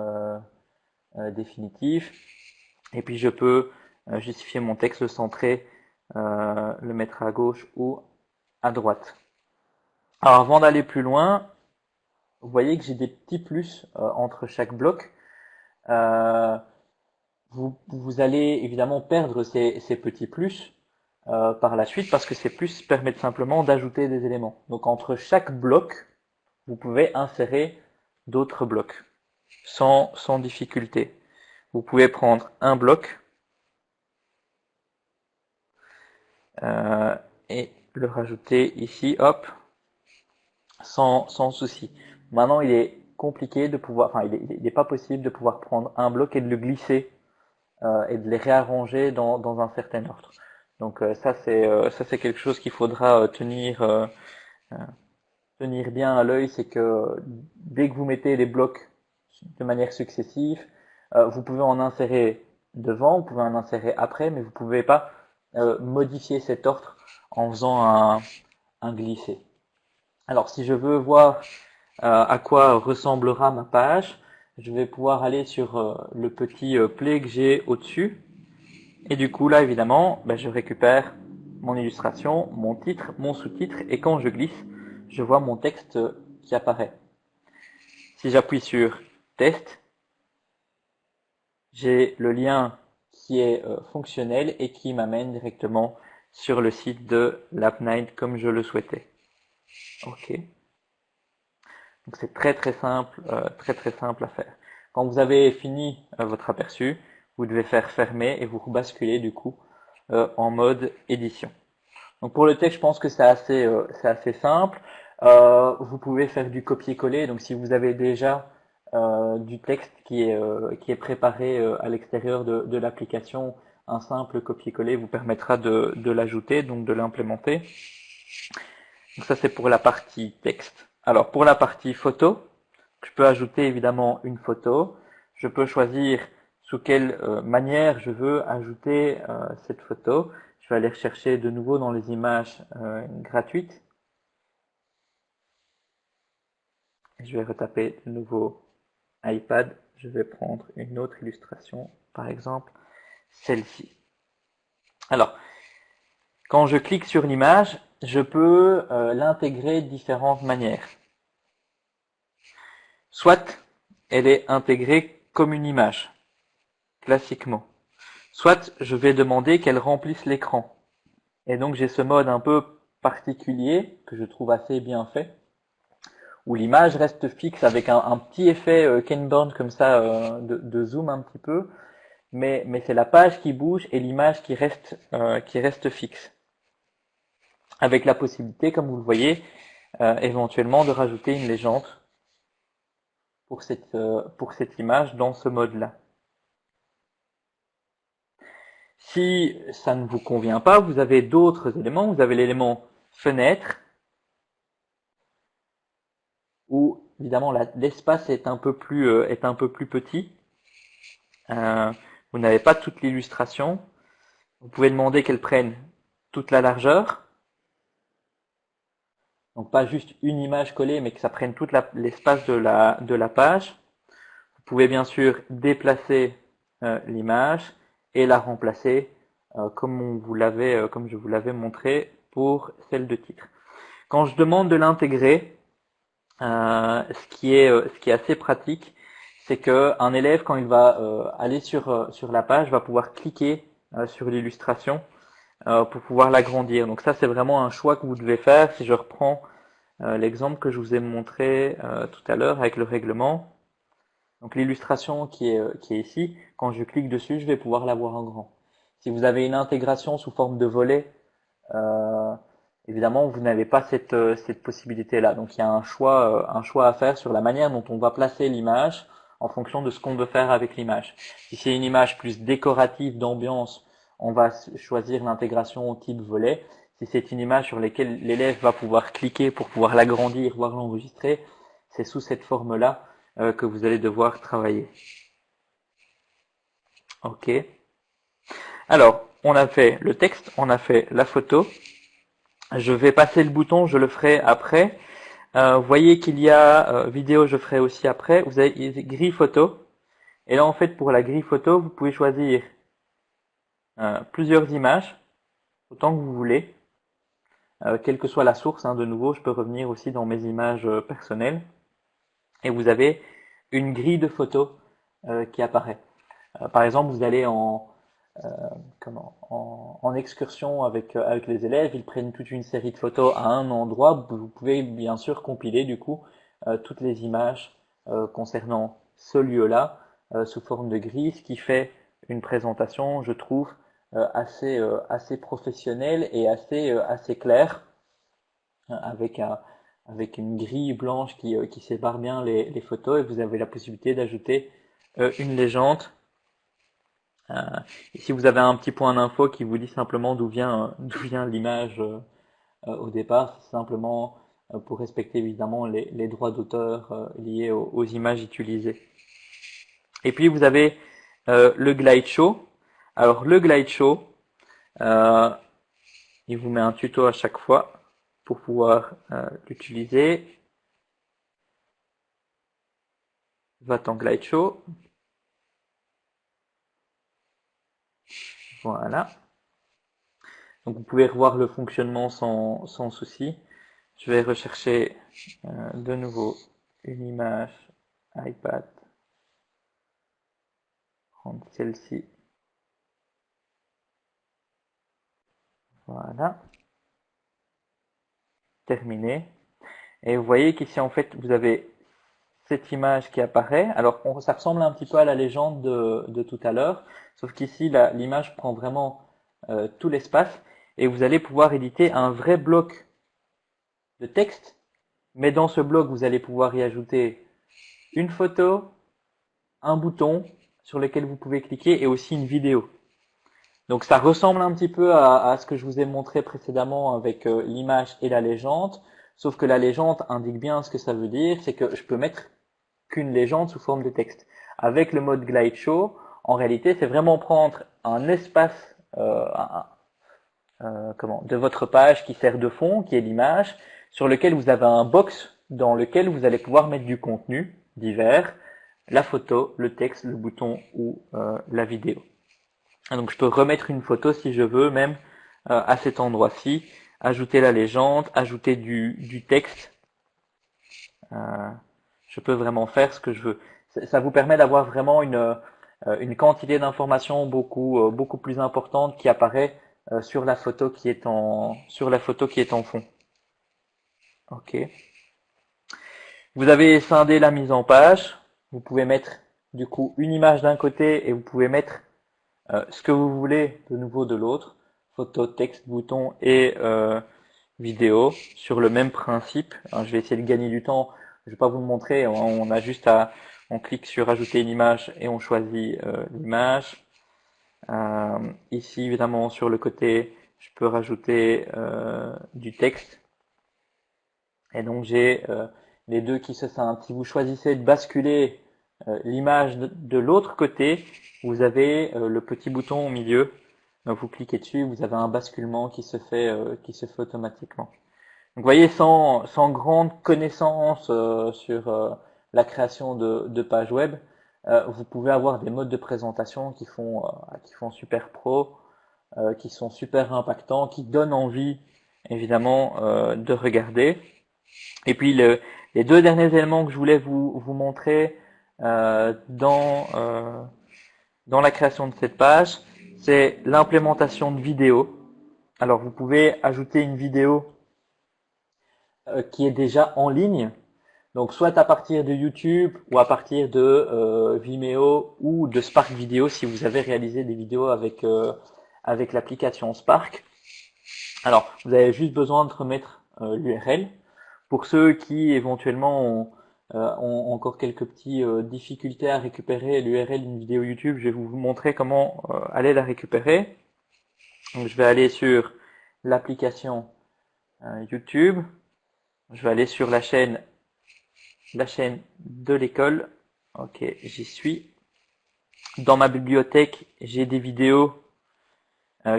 définitive. Et puis je peux justifier mon texte, le centrer, le mettre à gauche ou à droite. Alors avant d'aller plus loin, vous voyez que j'ai des petits plus entre chaque bloc. Vous allez évidemment perdre ces petits plus par la suite parce que ces plus permettent simplement d'ajouter des éléments. Donc entre chaque bloc, vous pouvez insérer d'autres blocs sans difficulté. Vous pouvez prendre un bloc et le rajouter ici, hop, sans souci. Maintenant, il est compliqué de pouvoir, enfin, il n'est pas possible de pouvoir prendre un bloc et de le glisser et de les réarranger dans un certain ordre. Donc ça c'est quelque chose qu'il faudra tenir bien à l'œil, c'est que dès que vous mettez les blocs de manière successive, vous pouvez en insérer devant, vous pouvez en insérer après, mais vous pouvez pas modifier cet ordre en faisant un glissé. Alors si je veux voir à quoi ressemblera ma page, je vais pouvoir aller sur le petit play que j'ai au-dessus. Et du coup là évidemment, je récupère mon illustration, mon titre, mon sous-titre, et quand je glisse, je vois mon texte qui apparaît. Si j'appuie sur test, j'ai le lien qui est fonctionnel et qui m'amène directement sur le site de Lap9 comme je le souhaitais. Ok. Donc c'est très simple à faire. Quand vous avez fini votre aperçu, vous devez faire fermer et vous rebasculez du coup en mode édition. Donc pour le texte, je pense que c'est assez simple. Vous pouvez faire du copier-coller. Donc si vous avez déjà du texte qui est préparé à l'extérieur de l'application, un simple copier-coller vous permettra de l'ajouter, donc de l'implémenter. Donc ça c'est pour la partie texte. Alors pour la partie photo, je peux ajouter évidemment une photo. Je peux choisir sous quelle manière je veux ajouter cette photo. Je vais aller rechercher de nouveau dans les images gratuites. Je vais retaper de nouveau iPad. Je vais prendre une autre illustration, par exemple celle-ci. Alors, quand je clique sur l'image, je peux l'intégrer de différentes manières. Soit elle est intégrée comme une image, classiquement. Soit je vais demander qu'elle remplisse l'écran. Et donc j'ai ce mode un peu particulier, que je trouve assez bien fait, où l'image reste fixe avec un petit effet Ken Burn comme ça de zoom un petit peu, mais c'est la page qui bouge et l'image qui reste fixe. Avec la possibilité, comme vous le voyez, éventuellement de rajouter une légende pour cette image dans ce mode-là. Si ça ne vous convient pas, vous avez d'autres éléments. Vous avez l'élément fenêtre, où évidemment l'espace est un peu plus petit. Vous n'avez pas toute l'illustration. Vous pouvez demander qu'elle prenne toute la largeur. Donc pas juste une image collée, mais que ça prenne tout l'espace de la page. Vous pouvez bien sûr déplacer l'image et la remplacer comme je vous l'avais montré pour celle de titre. Quand je demande de l'intégrer, ce qui est assez pratique, c'est que un élève, quand il va aller sur la page, va pouvoir cliquer sur l'illustration pour pouvoir l'agrandir. Donc ça, c'est vraiment un choix que vous devez faire. Si je reprends l'exemple que je vous ai montré tout à l'heure avec le règlement, donc l'illustration qui est ici, quand je clique dessus, je vais pouvoir la voir en grand. Si vous avez une intégration sous forme de volet, évidemment, vous n'avez pas cette possibilité-là. Donc il y a un choix à faire sur la manière dont on va placer l'image en fonction de ce qu'on veut faire avec l'image. Si c'est une image plus décorative, d'ambiance, on va choisir l'intégration au type volet. Si c'est une image sur laquelle l'élève va pouvoir cliquer pour pouvoir l'agrandir, voire l'enregistrer, c'est sous cette forme-là que vous allez devoir travailler. Ok. Alors, on a fait le texte, on a fait la photo. Je vais passer le bouton, je le ferai après. Vous voyez qu'il y a vidéo, je ferai aussi après. Vous avez grille photo. Et là, en fait, pour la grille photo, vous pouvez choisir plusieurs images, autant que vous voulez. Quelle que soit la source, de nouveau, je peux revenir aussi dans mes images personnelles. Et vous avez une grille de photos qui apparaît. Par exemple, vous allez en excursion avec les élèves, ils prennent toute une série de photos à un endroit. Vous pouvez bien sûr compiler du coup toutes les images concernant ce lieu-là sous forme de grille, ce qui fait une présentation, je trouve, assez professionnelle et assez claire, avec une grille blanche qui sépare bien les photos, et vous avez la possibilité d'ajouter une légende. Ici, vous avez un petit point d'info qui vous dit simplement d'où vient l'image au départ. C'est simplement pour respecter évidemment les droits d'auteur liés aux images utilisées. Et puis, vous avez le Glide Show. Alors, le Glide Show, il vous met un tuto à chaque fois pour pouvoir l'utiliser. Va-t'en Glide Show. Voilà. Donc vous pouvez revoir le fonctionnement sans souci. Je vais rechercher de nouveau une image iPad. Prendre celle-ci. Voilà. Terminé. Et vous voyez qu'ici en fait vous avez cette image qui apparaît. Alors ça ressemble un petit peu à la légende de tout à l'heure, sauf qu'ici l'image prend vraiment tout l'espace, et vous allez pouvoir éditer un vrai bloc de texte, mais dans ce bloc vous allez pouvoir y ajouter une photo, un bouton sur lequel vous pouvez cliquer, et aussi une vidéo. Donc ça ressemble un petit peu à ce que je vous ai montré précédemment avec l'image et la légende, sauf que la légende indique bien ce que ça veut dire, c'est que je peux mettre qu'une légende sous forme de texte. Avec le mode Glide Show, en réalité, c'est vraiment prendre un espace de votre page qui sert de fond, qui est l'image, sur lequel vous avez un box dans lequel vous allez pouvoir mettre du contenu divers, la photo, le texte, le bouton ou la vidéo. Donc je peux remettre une photo si je veux, même à cet endroit-ci, ajouter la légende, ajouter du texte. Je peux vraiment faire ce que je veux. Ça vous permet d'avoir vraiment une quantité d'informations beaucoup plus importante qui apparaît sur la photo qui est en fond. Ok. Vous avez scindé la mise en page. Vous pouvez mettre du coup une image d'un côté et vous pouvez mettre ce que vous voulez de nouveau de l'autre. Photo, texte, bouton et vidéo sur le même principe. Alors, je vais essayer de gagner du temps. Je vais pas vous le montrer. On clique sur ajouter une image et on choisit l'image. Ici, évidemment, sur le côté, je peux rajouter du texte. Et donc, j'ai les deux qui se scindent. Si vous choisissez de basculer l'image de l'autre côté, vous avez le petit bouton au milieu. Donc, vous cliquez dessus, vous avez un basculement qui se fait automatiquement. Donc, vous voyez, sans grande connaissance sur la création de pages web, vous pouvez avoir des modes de présentation qui font super pro, qui sont super impactants, qui donnent envie, évidemment, de regarder. Et puis, les deux derniers éléments que je voulais vous montrer dans la création de cette page, c'est l'implémentation de vidéos. Alors, vous pouvez ajouter une vidéo qui est déjà en ligne. Donc, soit à partir de YouTube ou à partir de Vimeo ou de Spark Video si vous avez réalisé des vidéos avec l'application Spark. Alors, vous avez juste besoin de remettre l'URL. Pour ceux qui éventuellement ont encore quelques petites difficultés à récupérer l'URL d'une vidéo YouTube, je vais vous montrer comment aller la récupérer. Donc, je vais aller sur l'application YouTube. Je vais aller sur la chaîne de l'école. Ok, j'y suis. Dans ma bibliothèque, j'ai des vidéos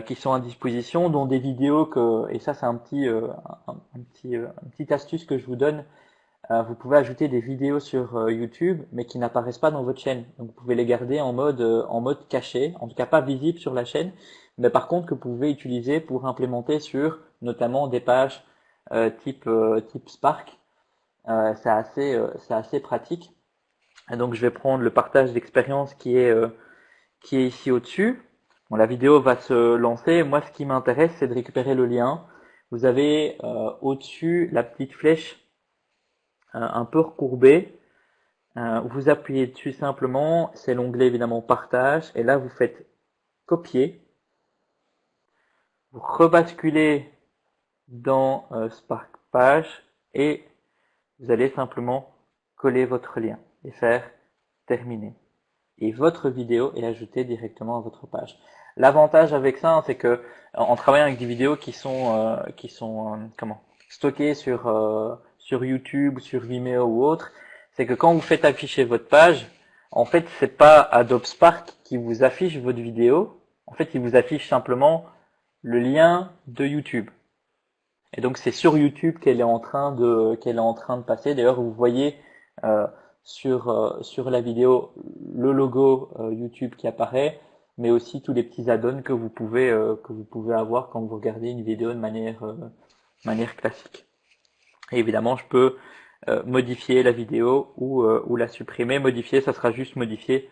qui sont à disposition, dont des vidéos et ça c'est un petit astuce que je vous donne. Vous pouvez ajouter des vidéos sur YouTube, mais qui n'apparaissent pas dans votre chaîne. Donc vous pouvez les garder en mode caché, en tout cas pas visible sur la chaîne, mais par contre que vous pouvez utiliser pour implémenter sur notamment des pages type Spark. C'est assez pratique. Et donc je vais prendre le partage d'expérience qui est ici au-dessus. Bon, la vidéo va se lancer. Moi, ce qui m'intéresse, c'est de récupérer le lien. Vous avez au-dessus la petite flèche un peu recourbée. Vous appuyez dessus simplement. C'est l'onglet évidemment partage. Et là, vous faites copier. Vous rebasculez dans Spark Page et vous allez simplement coller votre lien et faire terminer. Et votre vidéo est ajoutée directement à votre page. L'avantage avec ça, c'est que en travaillant avec des vidéos qui sont stockées sur YouTube, sur Vimeo ou autre, c'est que quand vous faites afficher votre page, en fait, c'est pas Adobe Spark qui vous affiche votre vidéo. En fait, il vous affiche simplement le lien de YouTube. Et donc, c'est sur YouTube qu'elle est en train de passer. D'ailleurs, vous voyez sur la vidéo le logo YouTube qui apparaît, mais aussi tous les petits add-ons que vous pouvez avoir quand vous regardez une vidéo de manière classique. Et évidemment, je peux modifier la vidéo ou la supprimer. Modifier, ça sera juste modifier,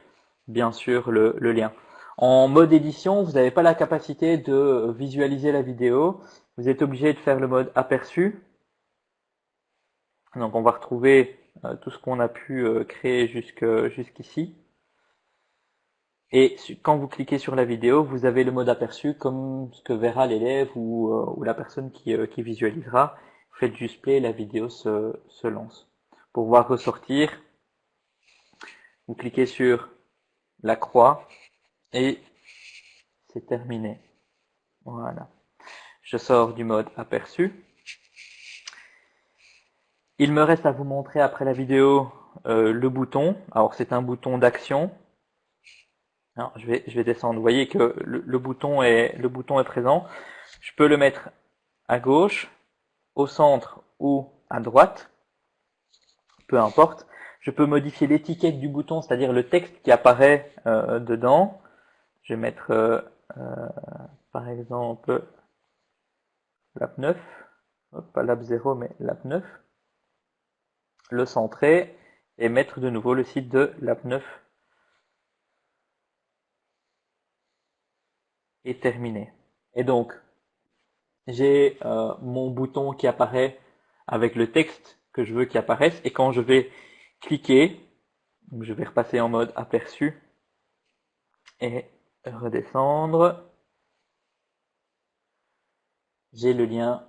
bien sûr, le lien. En mode édition, vous n'avez pas la capacité de visualiser la vidéo. Vous êtes obligé de faire le mode aperçu. Donc on va retrouver tout ce qu'on a pu créer jusqu'ici. Et quand vous cliquez sur la vidéo, vous avez le mode aperçu comme ce que verra l'élève ou la personne qui visualisera. Vous faites juste play et la vidéo se lance. Pour pouvoir ressortir, vous cliquez sur la croix et c'est terminé. Voilà. Je sors du mode aperçu. Il me reste à vous montrer après la vidéo le bouton. Alors c'est un bouton d'action. Alors, je vais descendre. Vous voyez que le bouton est présent. Je peux le mettre à gauche, au centre ou à droite. Peu importe. Je peux modifier l'étiquette du bouton, c'est-à-dire le texte qui apparaît dedans. Je vais mettre par exemple l'app 9. Pas l'app 0 mais l'app 9. Le centrer et mettre de nouveau le site de l'app 9 est terminé. Et donc, j'ai mon bouton qui apparaît avec le texte que je veux qu'il apparaisse. Et quand je vais cliquer, donc je vais repasser en mode aperçu et redescendre, j'ai le lien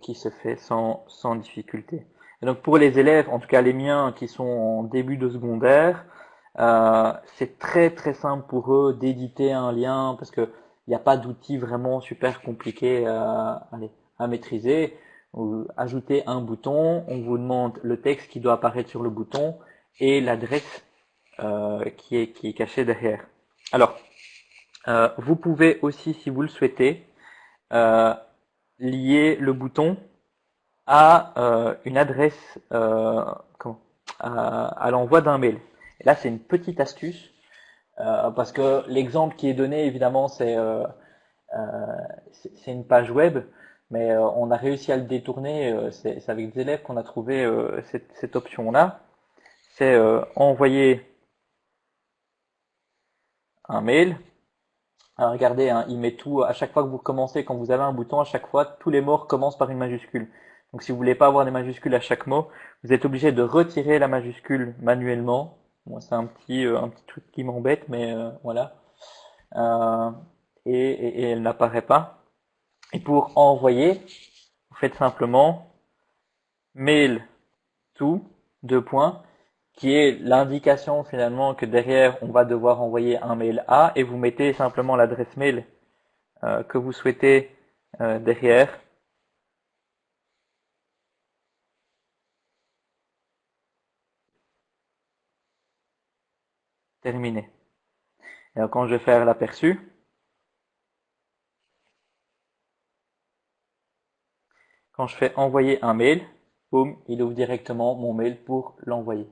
qui se fait sans difficulté. Et donc pour les élèves, en tout cas les miens qui sont en début de secondaire, C'est très très simple pour eux d'éditer un lien parce que il n'y a pas d'outil vraiment super compliqué à maîtriser. Vous ajoutez un bouton, on vous demande le texte qui doit apparaître sur le bouton et l'adresse qui est cachée derrière. Alors, vous pouvez aussi, si vous le souhaitez, lier le bouton à une adresse à l'envoi d'un mail. Et là, c'est une petite astuce parce que l'exemple qui est donné, évidemment, c'est une page web, mais on a réussi à le détourner. C'est avec des élèves qu'on a trouvé cette option-là. C'est envoyer un mail. Alors, regardez, hein, il met tout, à chaque fois que vous commencez, quand vous avez un bouton, à chaque fois, tous les mots commencent par une majuscule. Donc si vous voulez pas avoir des majuscules à chaque mot, vous êtes obligé de retirer la majuscule manuellement. Moi, c'est un petit truc qui m'embête, mais voilà. Euh, et elle n'apparaît pas. Et pour envoyer, vous faites simplement mail to, deux points, qui est l'indication finalement que derrière on va devoir envoyer un mail à, et vous mettez simplement l'adresse mail que vous souhaitez derrière. Terminé. Et alors, quand je vais faire l'aperçu, quand je fais envoyer un mail, boum, il ouvre directement mon mail pour l'envoyer.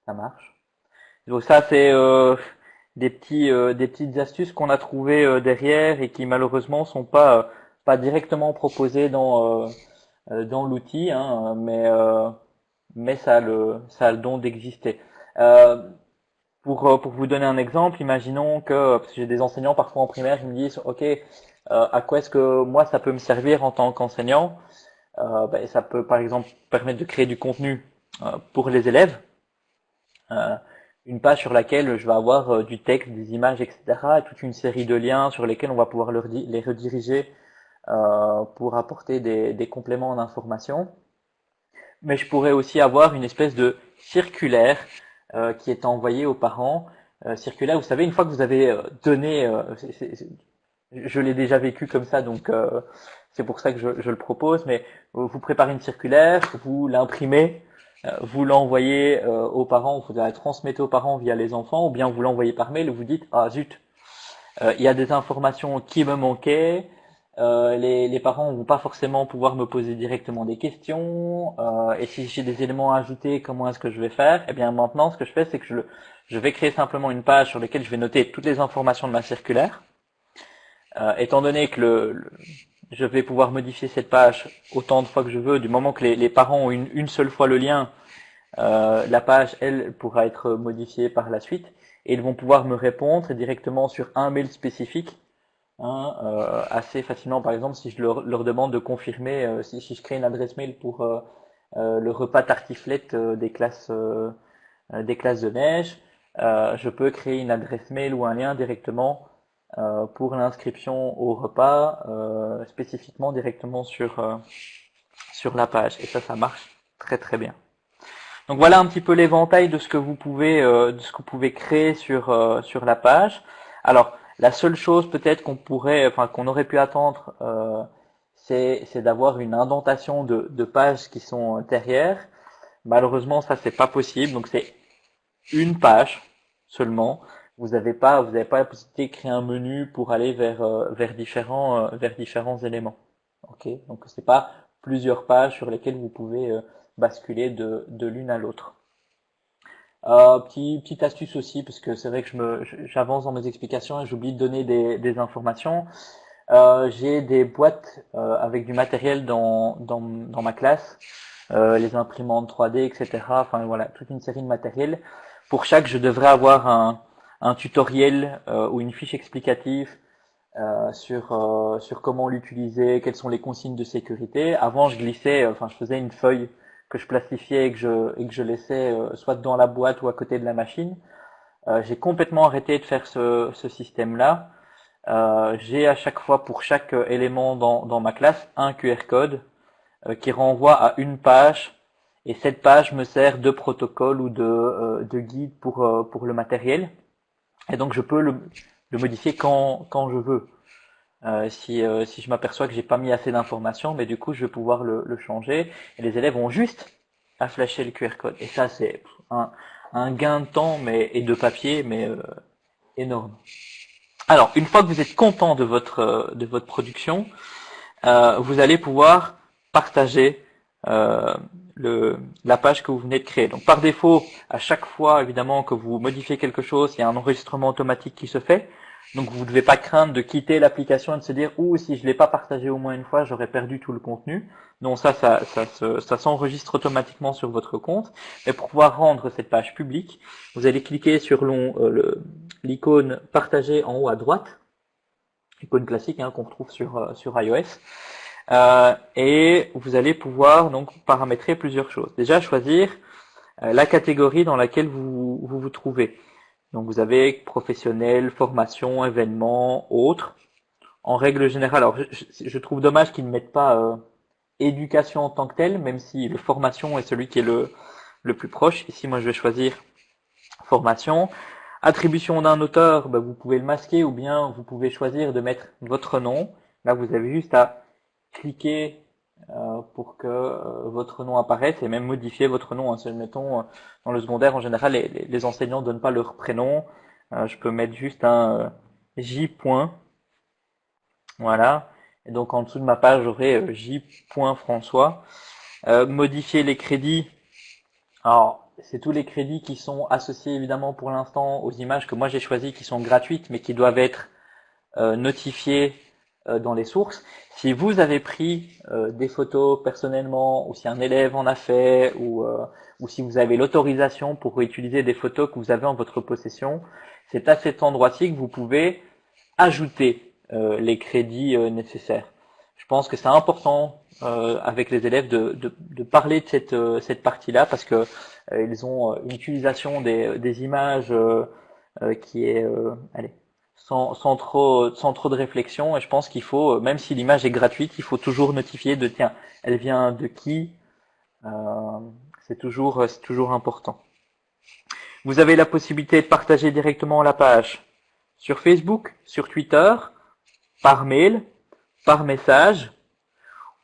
Ça marche. Donc ça, c'est des petites astuces qu'on a trouvées derrière et qui malheureusement sont pas directement proposées dans l'outil, hein, mais ça a le don d'exister. Euh, pour vous donner un exemple, imaginons que, parce que j'ai des enseignants parfois en primaire, ils me disent, OK, à quoi est-ce que moi ça peut me servir en tant qu'enseignant? Ben, ça peut par exemple permettre de créer du contenu pour les élèves. Euh, une page sur laquelle je vais avoir du texte, des images, etc. Et toute une série de liens sur lesquels on va pouvoir les rediriger pour apporter des compléments d'information. Mais je pourrais aussi avoir une espèce de circulaire qui est envoyée aux parents. Circulaire, vous savez, une fois que vous avez donné, je l'ai déjà vécu comme ça, donc c'est pour ça que je le propose, mais vous préparez une circulaire, vous l'imprimez, vous l'envoyez aux parents, vous la transmettez aux parents via les enfants, ou bien vous l'envoyez par mail et vous dites, ah zut, il y a des informations qui me manquaient, les parents vont pas forcément pouvoir me poser directement des questions, et si j'ai des éléments à ajouter, comment est-ce que je vais faire? Eh bien maintenant, ce que je fais, c'est que je vais créer simplement une page sur laquelle je vais noter toutes les informations de ma circulaire. Étant donné que je vais pouvoir modifier cette page autant de fois que je veux, du moment que les parents ont une seule fois le lien, la page, elle, pourra être modifiée par la suite, et ils vont pouvoir me répondre directement sur un mail spécifique, hein, assez facilement. Par exemple, si je leur demande de confirmer, si je crée une adresse mail pour le repas tartiflette des classes de neige, je peux créer une adresse mail ou un lien directement pour l'inscription au repas, spécifiquement directement sur la page. Et ça marche très très bien. Donc voilà un petit peu l'éventail de ce que vous pouvez créer sur la page. Alors la seule chose peut-être qu'on aurait pu attendre, c'est d'avoir une indentation de pages qui sont derrière. Malheureusement, ça c'est pas possible. Donc c'est une page seulement. Vous n'avez pas la possibilité de créer un menu pour aller vers différents éléments. Ok, donc c'est pas plusieurs pages sur lesquelles vous pouvez basculer de l'une à l'autre. Petite astuce aussi, parce que c'est vrai que j'avance dans mes explications et j'oublie de donner des informations. J'ai des boîtes avec du matériel dans ma classe, les imprimantes 3D, etc. Enfin voilà, toute une série de matériel. Pour chaque, je devrais avoir un tutoriel ou une fiche explicative sur comment l'utiliser, quelles sont les consignes de sécurité. Avant, je faisais une feuille que je plastifiais et que je laissais soit dans la boîte ou à côté de la machine. J'ai complètement arrêté de faire ce système-là. J'ai à chaque fois, pour chaque élément dans ma classe, un QR code qui renvoie à une page Et cette page me sert de protocole ou de guide pour le matériel. Et donc je peux le modifier quand je veux. Si je m'aperçois que j'ai pas mis assez d'informations, mais du coup je vais pouvoir le changer. Et les élèves ont juste à flasher le QR code. Et ça c'est un gain de temps et de papier, mais énorme. Alors une fois que vous êtes content de votre production, vous allez pouvoir partager euh, la page que vous venez de créer. Donc par défaut, à chaque fois évidemment que vous modifiez quelque chose, il y a un enregistrement automatique qui se fait. Donc vous ne devez pas craindre de quitter l'application et de se dire si je l'ai pas partagé au moins une fois, j'aurais perdu tout le contenu. Non, ça s'enregistre automatiquement sur votre compte. Mais pour pouvoir rendre cette page publique, vous allez cliquer sur l'icône partager en haut à droite, icône classique qu'on retrouve sur iOS. Et vous allez pouvoir donc paramétrer plusieurs choses. Déjà choisir la catégorie dans laquelle vous trouvez. Donc vous avez professionnel, formation, événement, autres. En règle générale, alors je trouve dommage qu'ils ne mettent pas éducation en tant que tel, même si le formation est celui qui est le plus proche. Ici, moi, je vais choisir formation. Attribution d'un auteur, vous pouvez le masquer ou bien vous pouvez choisir de mettre votre nom. Là, vous avez juste à cliquer pour que votre nom apparaisse et même modifier votre nom. Mettons, dans le secondaire, en général, les enseignants ne donnent pas leur prénom. Je peux mettre juste un J. Voilà. Et donc, en dessous de ma page, j'aurai J. François. Modifier les crédits. Alors, c'est tous les crédits qui sont associés évidemment pour l'instant aux images que moi j'ai choisies qui sont gratuites mais qui doivent être notifiées dans les sources. Si vous avez pris des photos personnellement ou si un élève en a fait ou si vous avez l'autorisation pour utiliser des photos que vous avez en votre possession, c'est à cet endroit-ci que vous pouvez ajouter les crédits nécessaires. Je pense que c'est important avec les élèves de parler de cette partie-là parce que ils ont une utilisation des images qui est sans trop de réflexion et je pense qu'il faut, même si l'image est gratuite, il faut toujours notifier de tiens, elle vient de qui, c'est toujours important. Vous avez la possibilité de partager directement la page sur Facebook, sur Twitter, par mail, par message,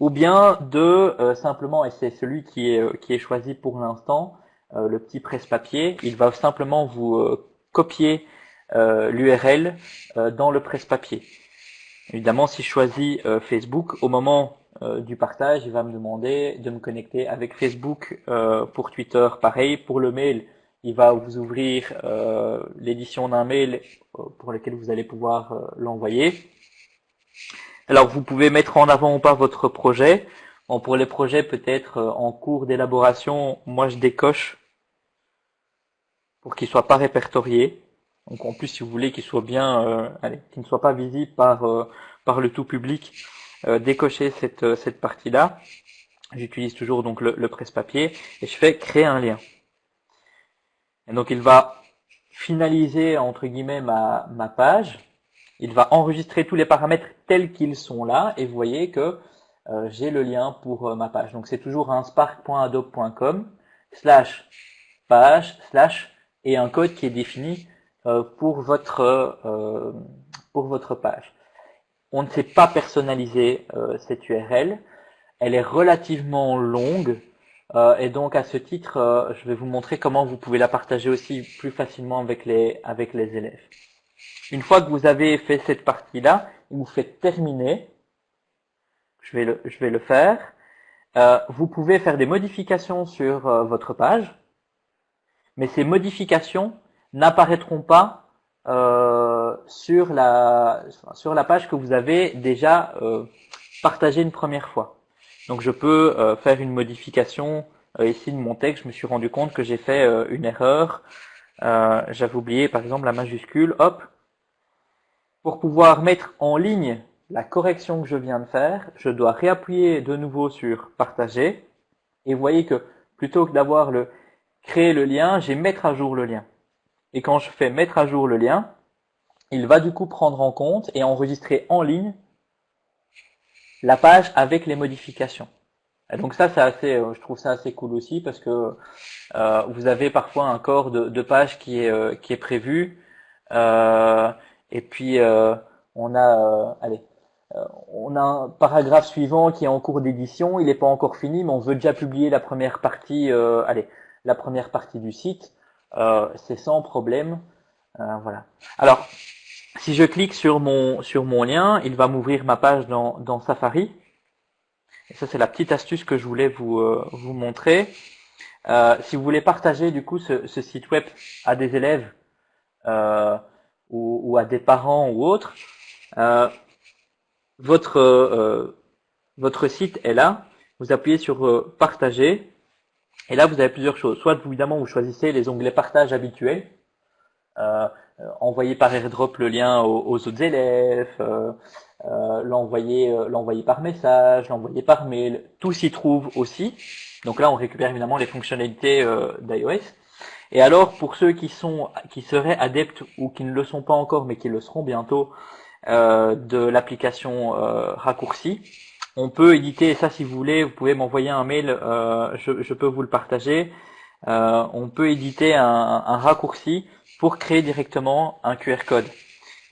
ou bien de simplement, et c'est celui qui est choisi pour l'instant, le petit presse-papier, il va simplement vous copier l'URL dans le presse-papier. Évidemment, si je choisis Facebook, au moment du partage, il va me demander de me connecter avec Facebook. Pour Twitter, pareil. Pour le mail, il va vous ouvrir l'édition d'un mail pour lequel vous allez pouvoir l'envoyer. Alors, vous pouvez mettre en avant ou pas votre projet. Bon, pour les projets peut-être en cours d'élaboration, moi je décoche pour qu'ils soient pas répertoriés. Donc en plus, si vous voulez qu'ils soient bien, qu'ils ne soient pas visibles par le tout public, décochez cette partie-là. J'utilise toujours donc le presse-papier et je fais créer un lien. Et donc il va finaliser entre guillemets ma page. Il va enregistrer tous les paramètres tels qu'ils sont là et vous voyez que j'ai le lien pour ma page. Donc c'est toujours un spark.adobe.com/page/ et un code qui est défini pour votre page. On ne sait pas personnaliser cette URL. Elle est relativement longue et donc à ce titre, je vais vous montrer comment vous pouvez la partager aussi plus facilement avec les élèves. Une fois que vous avez fait cette partie-là, vous faites terminer. Je vais le faire. Vous pouvez faire des modifications sur votre page, mais ces modifications n'apparaîtront pas sur la page que vous avez déjà partagée une première fois. Donc je peux faire une modification ici de mon texte. Je me suis rendu compte que j'ai fait une erreur. J'avais oublié par exemple la majuscule. Hop. Pour pouvoir mettre en ligne la correction que je viens de faire, je dois réappuyer de nouveau sur partager. Et vous voyez que plutôt que d'avoir créer le lien, j'ai mettre à jour le lien. Et quand je fais mettre à jour le lien, il va du coup prendre en compte et enregistrer en ligne la page avec les modifications. Et donc ça, c'est assez, je trouve ça assez cool aussi parce que vous avez parfois un corps de page qui est prévu, euh, et puis on a, allez, on a un paragraphe suivant qui est en cours d'édition, il n'est pas encore fini, mais on veut déjà publier la première partie, la première partie du site, c'est sans problème, voilà. Alors, si je clique sur mon lien, il va m'ouvrir ma page dans Safari. Et ça, c'est la petite astuce que je voulais vous montrer. Si vous voulez partager du coup ce site web à des élèves ou à des parents ou autres, euh, votre votre site est là. Vous appuyez sur partager et là vous avez plusieurs choses. Soit évidemment vous choisissez les onglets partage habituels, euh, envoyer par AirDrop le lien aux autres élèves, l'envoyer par message, l'envoyer par mail, tout s'y trouve aussi. Donc là on récupère évidemment les fonctionnalités d'iOS. Et alors pour ceux qui seraient adeptes ou qui ne le sont pas encore mais qui le seront bientôt de l'application raccourci, on peut éditer, et ça si vous voulez, vous pouvez m'envoyer un mail, je peux vous le partager. On peut éditer un raccourci pour créer directement un QR code.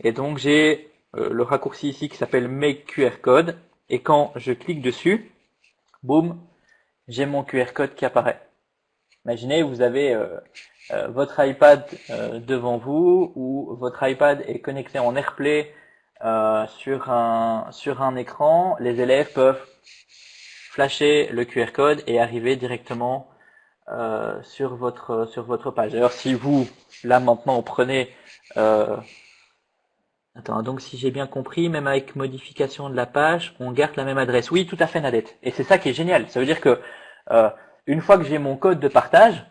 Et donc j'ai le raccourci ici qui s'appelle Make QR Code, et quand je clique dessus, boum, j'ai mon QR code qui apparaît. Imaginez, vous avez votre iPad devant vous, ou votre iPad est connecté en AirPlay sur un écran, les élèves peuvent flasher le QR code et arriver directement sur votre page. D'ailleurs, si vous, là maintenant, prenez... Attends, donc si j'ai bien compris, même avec modification de la page, on garde la même adresse. Oui, tout à fait, Nadette. Et c'est ça qui est génial. Ça veut dire que une fois que j'ai mon code de partage,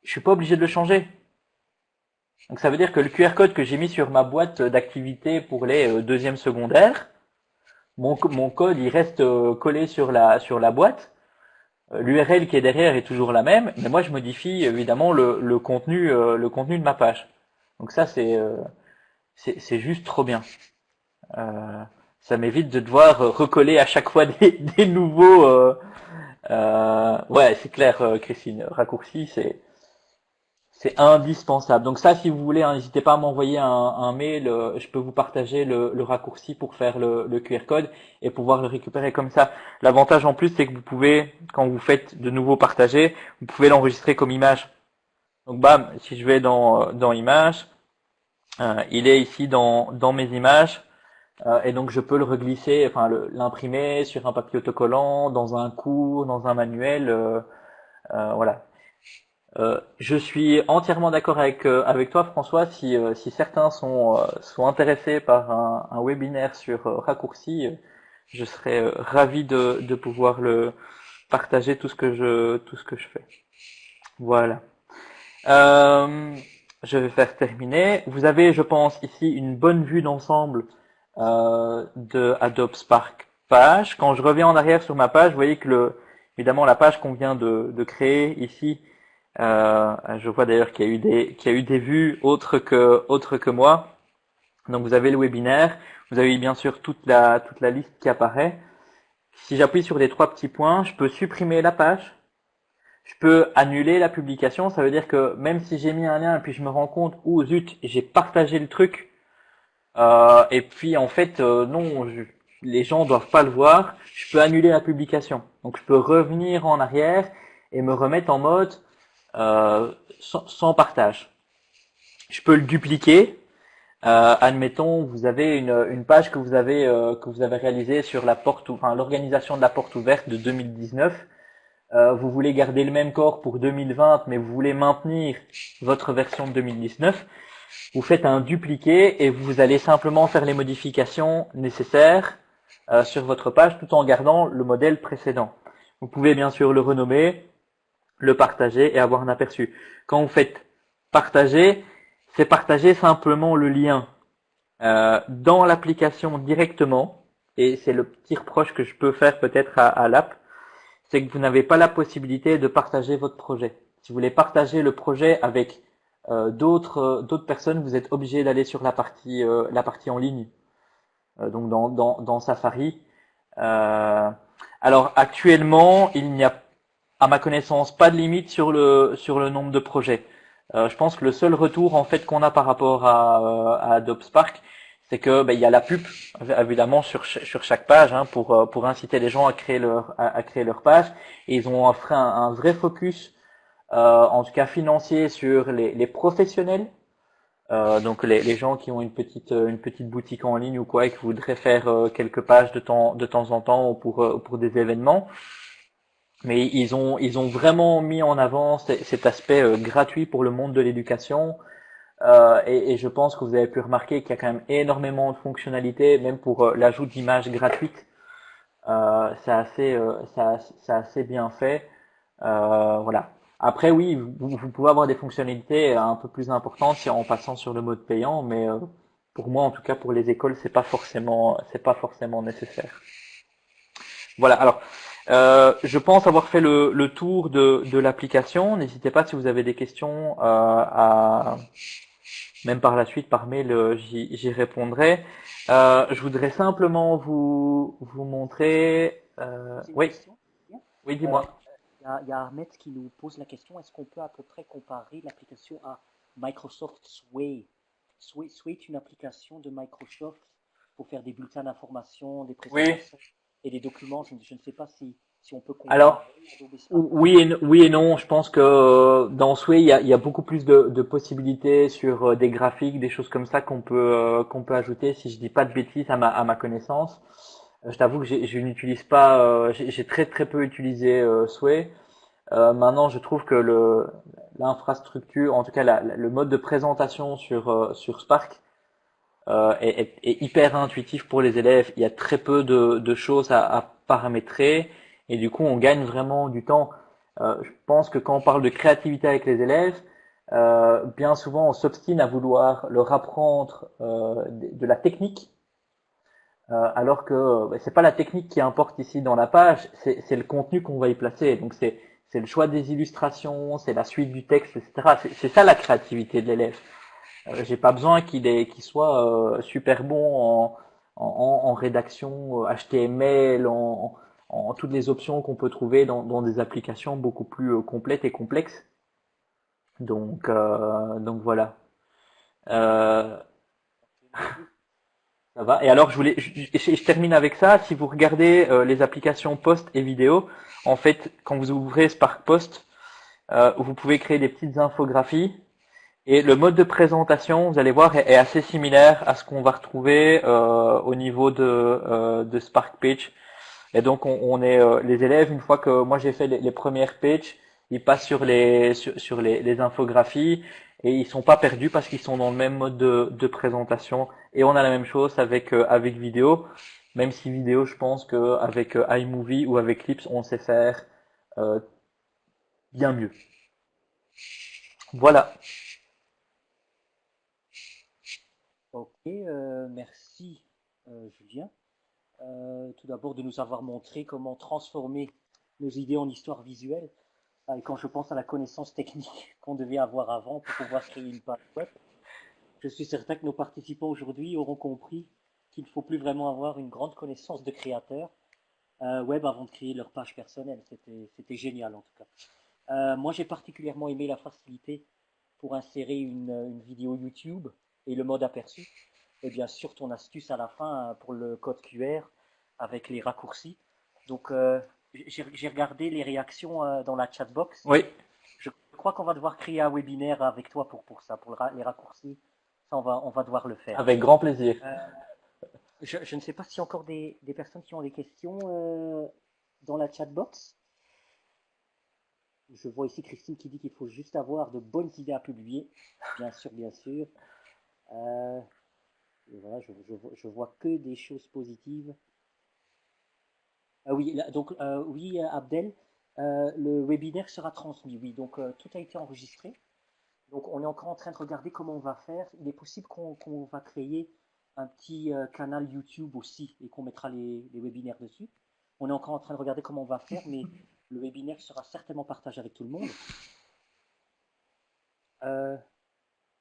je suis pas obligé de le changer. Donc ça veut dire que le QR code que j'ai mis sur ma boîte d'activité pour les deuxièmes secondaires, mon code il reste collé sur la boîte. L'URL qui est derrière est toujours la même, mais moi je modifie évidemment le contenu de ma page. Donc ça c'est juste trop bien. Ça m'évite de devoir recoller à chaque fois des nouveaux. Ouais, c'est clair, Christine. Raccourci, c'est indispensable. Donc ça, si vous voulez, n'hésitez pas à m'envoyer un mail. Je peux vous partager le raccourci pour faire le QR code et pouvoir le récupérer comme ça. L'avantage en plus, c'est que vous pouvez, quand vous faites de nouveau partager, vous pouvez l'enregistrer comme image. Donc bam, si je vais dans images, il est ici dans mes images. Et donc je peux le reglisser, enfin l'imprimer sur un papier autocollant, dans un cours, dans un manuel, voilà. Je suis entièrement d'accord avec toi, François. Si certains sont intéressés par un webinaire sur Raccourci, je serais ravi de pouvoir le partager tout ce que je fais. Voilà. Je vais faire terminer. Vous avez, je pense, ici une bonne vue d'ensemble de Adobe Spark Page. Quand je reviens en arrière sur ma page, vous voyez que évidemment la page qu'on vient de créer ici, je vois d'ailleurs qu'il y a eu des vues autres que moi. Donc vous avez le webinaire, vous avez bien sûr toute la liste qui apparaît. Si j'appuie sur les trois petits points, je peux supprimer la page. Je peux annuler la publication, ça veut dire que même si j'ai mis un lien et puis je me rends compte, oh zut, j'ai partagé le truc, et puis en fait non, les gens doivent pas le voir, je peux annuler la publication. Donc je peux revenir en arrière et me remettre en mode sans partage. Je peux le dupliquer. Admettons, vous avez une page que vous avez réalisée sur la porte, enfin l'organisation de la porte ouverte de 2019. Vous voulez garder le même corps pour 2020, mais vous voulez maintenir votre version de 2019. Vous faites un dupliqué et vous allez simplement faire les modifications nécessaires sur votre page tout en gardant le modèle précédent. Vous pouvez bien sûr le renommer, le partager et avoir un aperçu. Quand vous faites partager, c'est partager simplement le lien dans l'application directement, et c'est le petit reproche que je peux faire peut-être à l'app, c'est que vous n'avez pas la possibilité de partager votre projet. Si vous voulez partager le projet avec d'autres personnes, vous êtes obligé d'aller sur la partie en ligne, donc dans Safari. Alors actuellement, il n'y a, à ma connaissance, pas de limite sur le nombre de projets. Je pense que le seul retour en fait qu'on a par rapport à Adobe Spark, c'est que il y a la pub évidemment sur chaque page hein, pour inciter les gens à créer leur page. Et ils ont fait un vrai focus, en tout cas financier, sur les professionnels. Donc les gens qui ont une petite boutique en ligne ou quoi et qui voudraient faire quelques pages de temps en temps pour des événements. Mais ils ont vraiment mis en avant cet aspect gratuit pour le monde de l'éducation. Et je pense que vous avez pu remarquer qu'il y a quand même énormément de fonctionnalités, même pour l'ajout d'images gratuites. C'est assez bien fait. Voilà. Après, oui, vous pouvez avoir des fonctionnalités un peu plus importantes en passant sur le mode payant, mais pour moi, en tout cas, pour les écoles, c'est pas forcément nécessaire. Voilà. Alors, je pense avoir fait le tour de l'application. N'hésitez pas si vous avez des questions même par la suite par mail, j'y répondrai. Je voudrais simplement vous montrer. J'ai une Oui, question. oui, Euh, dis-moi. Il y a Ahmed qui nous pose la question, est-ce qu'on peut à peu près comparer l'application à Microsoft Sway? Sway est une application de Microsoft pour faire des bulletins d'information, des Oui. présentations et des documents. Je ne sais pas si on peut comparer Alors, Adobe Spark à ça. oui et non. Je pense que dans Sway, il y a beaucoup plus de possibilités sur des graphiques, des choses comme ça qu'on peut ajouter. Si je dis pas de bêtises à ma connaissance. Je t'avoue que je n'utilise pas. J'ai très peu utilisé Sway. Maintenant, je trouve que l'infrastructure, en tout cas le mode de présentation sur Spark est hyper intuitif pour les élèves. Il y a très peu de choses à paramétrer et du coup, on gagne vraiment du temps. Je pense que quand on parle de créativité avec les élèves, bien souvent, on s'obstine à vouloir leur apprendre de la technique, alors que c'est pas la technique qui importe ici dans la page, c'est le contenu qu'on va y placer. Donc c'est le choix des illustrations, c'est la suite du texte, etc. C'est ça la créativité de l'élève. J'ai pas besoin qu'il soit super bon en rédaction HTML, en toutes les options qu'on peut trouver dans des applications beaucoup plus complètes et complexes. Donc voilà. Euh, Ok, merci. Ça va. Et alors, je termine avec ça. Si vous regardez les applications Post et vidéo, en fait, quand vous ouvrez Spark Post, vous pouvez créer des petites infographies. Et le mode de présentation, vous allez voir, est assez similaire à ce qu'on va retrouver au niveau de Spark Page. Et donc, on est les élèves, une fois que moi j'ai fait les premières pages, ils passent sur les infographies et ils sont pas perdus parce qu'ils sont dans le même mode de présentation. Et on a la même chose avec vidéo, même si vidéo, je pense que avec iMovie ou avec Clips, on sait faire euh, bien mieux. Voilà. Ok, merci Julien. Tout d'abord de nous avoir montré comment transformer nos idées en histoire visuelle. Et quand je pense à la connaissance technique qu'on devait avoir avant pour pouvoir créer une page web, je suis certain que nos participants aujourd'hui auront compris qu'il ne faut plus vraiment avoir une grande connaissance de créateur web avant de créer leur page personnelle. C'était génial en tout cas. Moi, j'ai particulièrement aimé la facilité pour insérer une vidéo YouTube et le mode aperçu. Et bien sûr, ton astuce à la fin pour le code QR avec les raccourcis. Donc, j'ai regardé les réactions dans la chatbox. Oui, Je crois qu'on va devoir créer un webinaire avec toi pour ça, pour les raccourcis. Ça, on va devoir le faire. avec grand plaisir. Je ne sais pas s'il y a encore des personnes qui ont des questions dans la chatbox. Je vois ici Christine qui dit qu'il faut juste avoir de bonnes idées à publier. Bien sûr, bien sûr. Euh, et voilà, je vois que des choses positives. Ah oui, donc oui, Abdel, le webinaire sera transmis. Oui, donc tout a été enregistré. Donc on est encore en train de regarder comment on va faire. Il est possible qu'on va créer un petit canal YouTube aussi et qu'on mettra les webinaires dessus. On est encore en train de regarder comment on va faire, mais le webinaire sera certainement partagé avec tout le monde. Euh,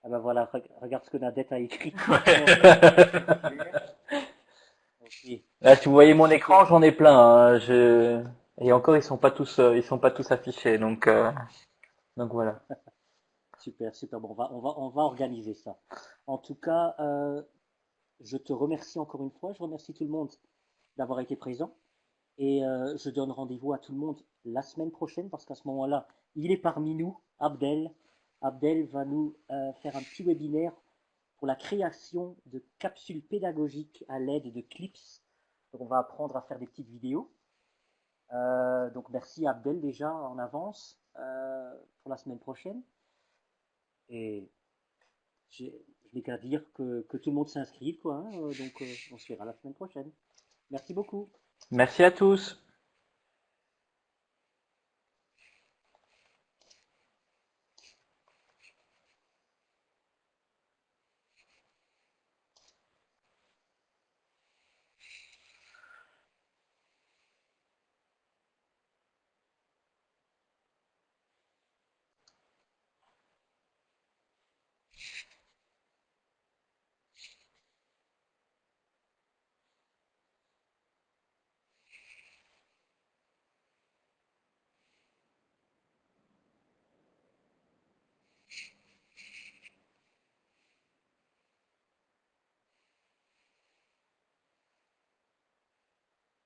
ah ben voilà, regarde ce que Nadette a écrit. Comment faire une page visuelle. Ok. Là, si vous voyez mon Super. écran, j'en ai plein, hein. Et encore, ils sont pas tous affichés. Donc voilà. Super, super. Bon, on va organiser ça. En tout cas, je te remercie encore une fois. Je remercie tout le monde d'avoir été présent. Et je donne rendez-vous à tout le monde la semaine prochaine parce qu'à ce moment-là, il est parmi nous, Abdel. Abdel va nous faire un petit webinaire pour la création de capsules pédagogiques à l'aide de clips. Donc, on va apprendre à faire des petites vidéos. Donc merci Abdel déjà en avance pour la semaine prochaine. Et je n'ai qu'à dire que tout le monde s'inscrive, quoi. Hein, donc on se verra la semaine prochaine. Merci beaucoup. Merci à tous.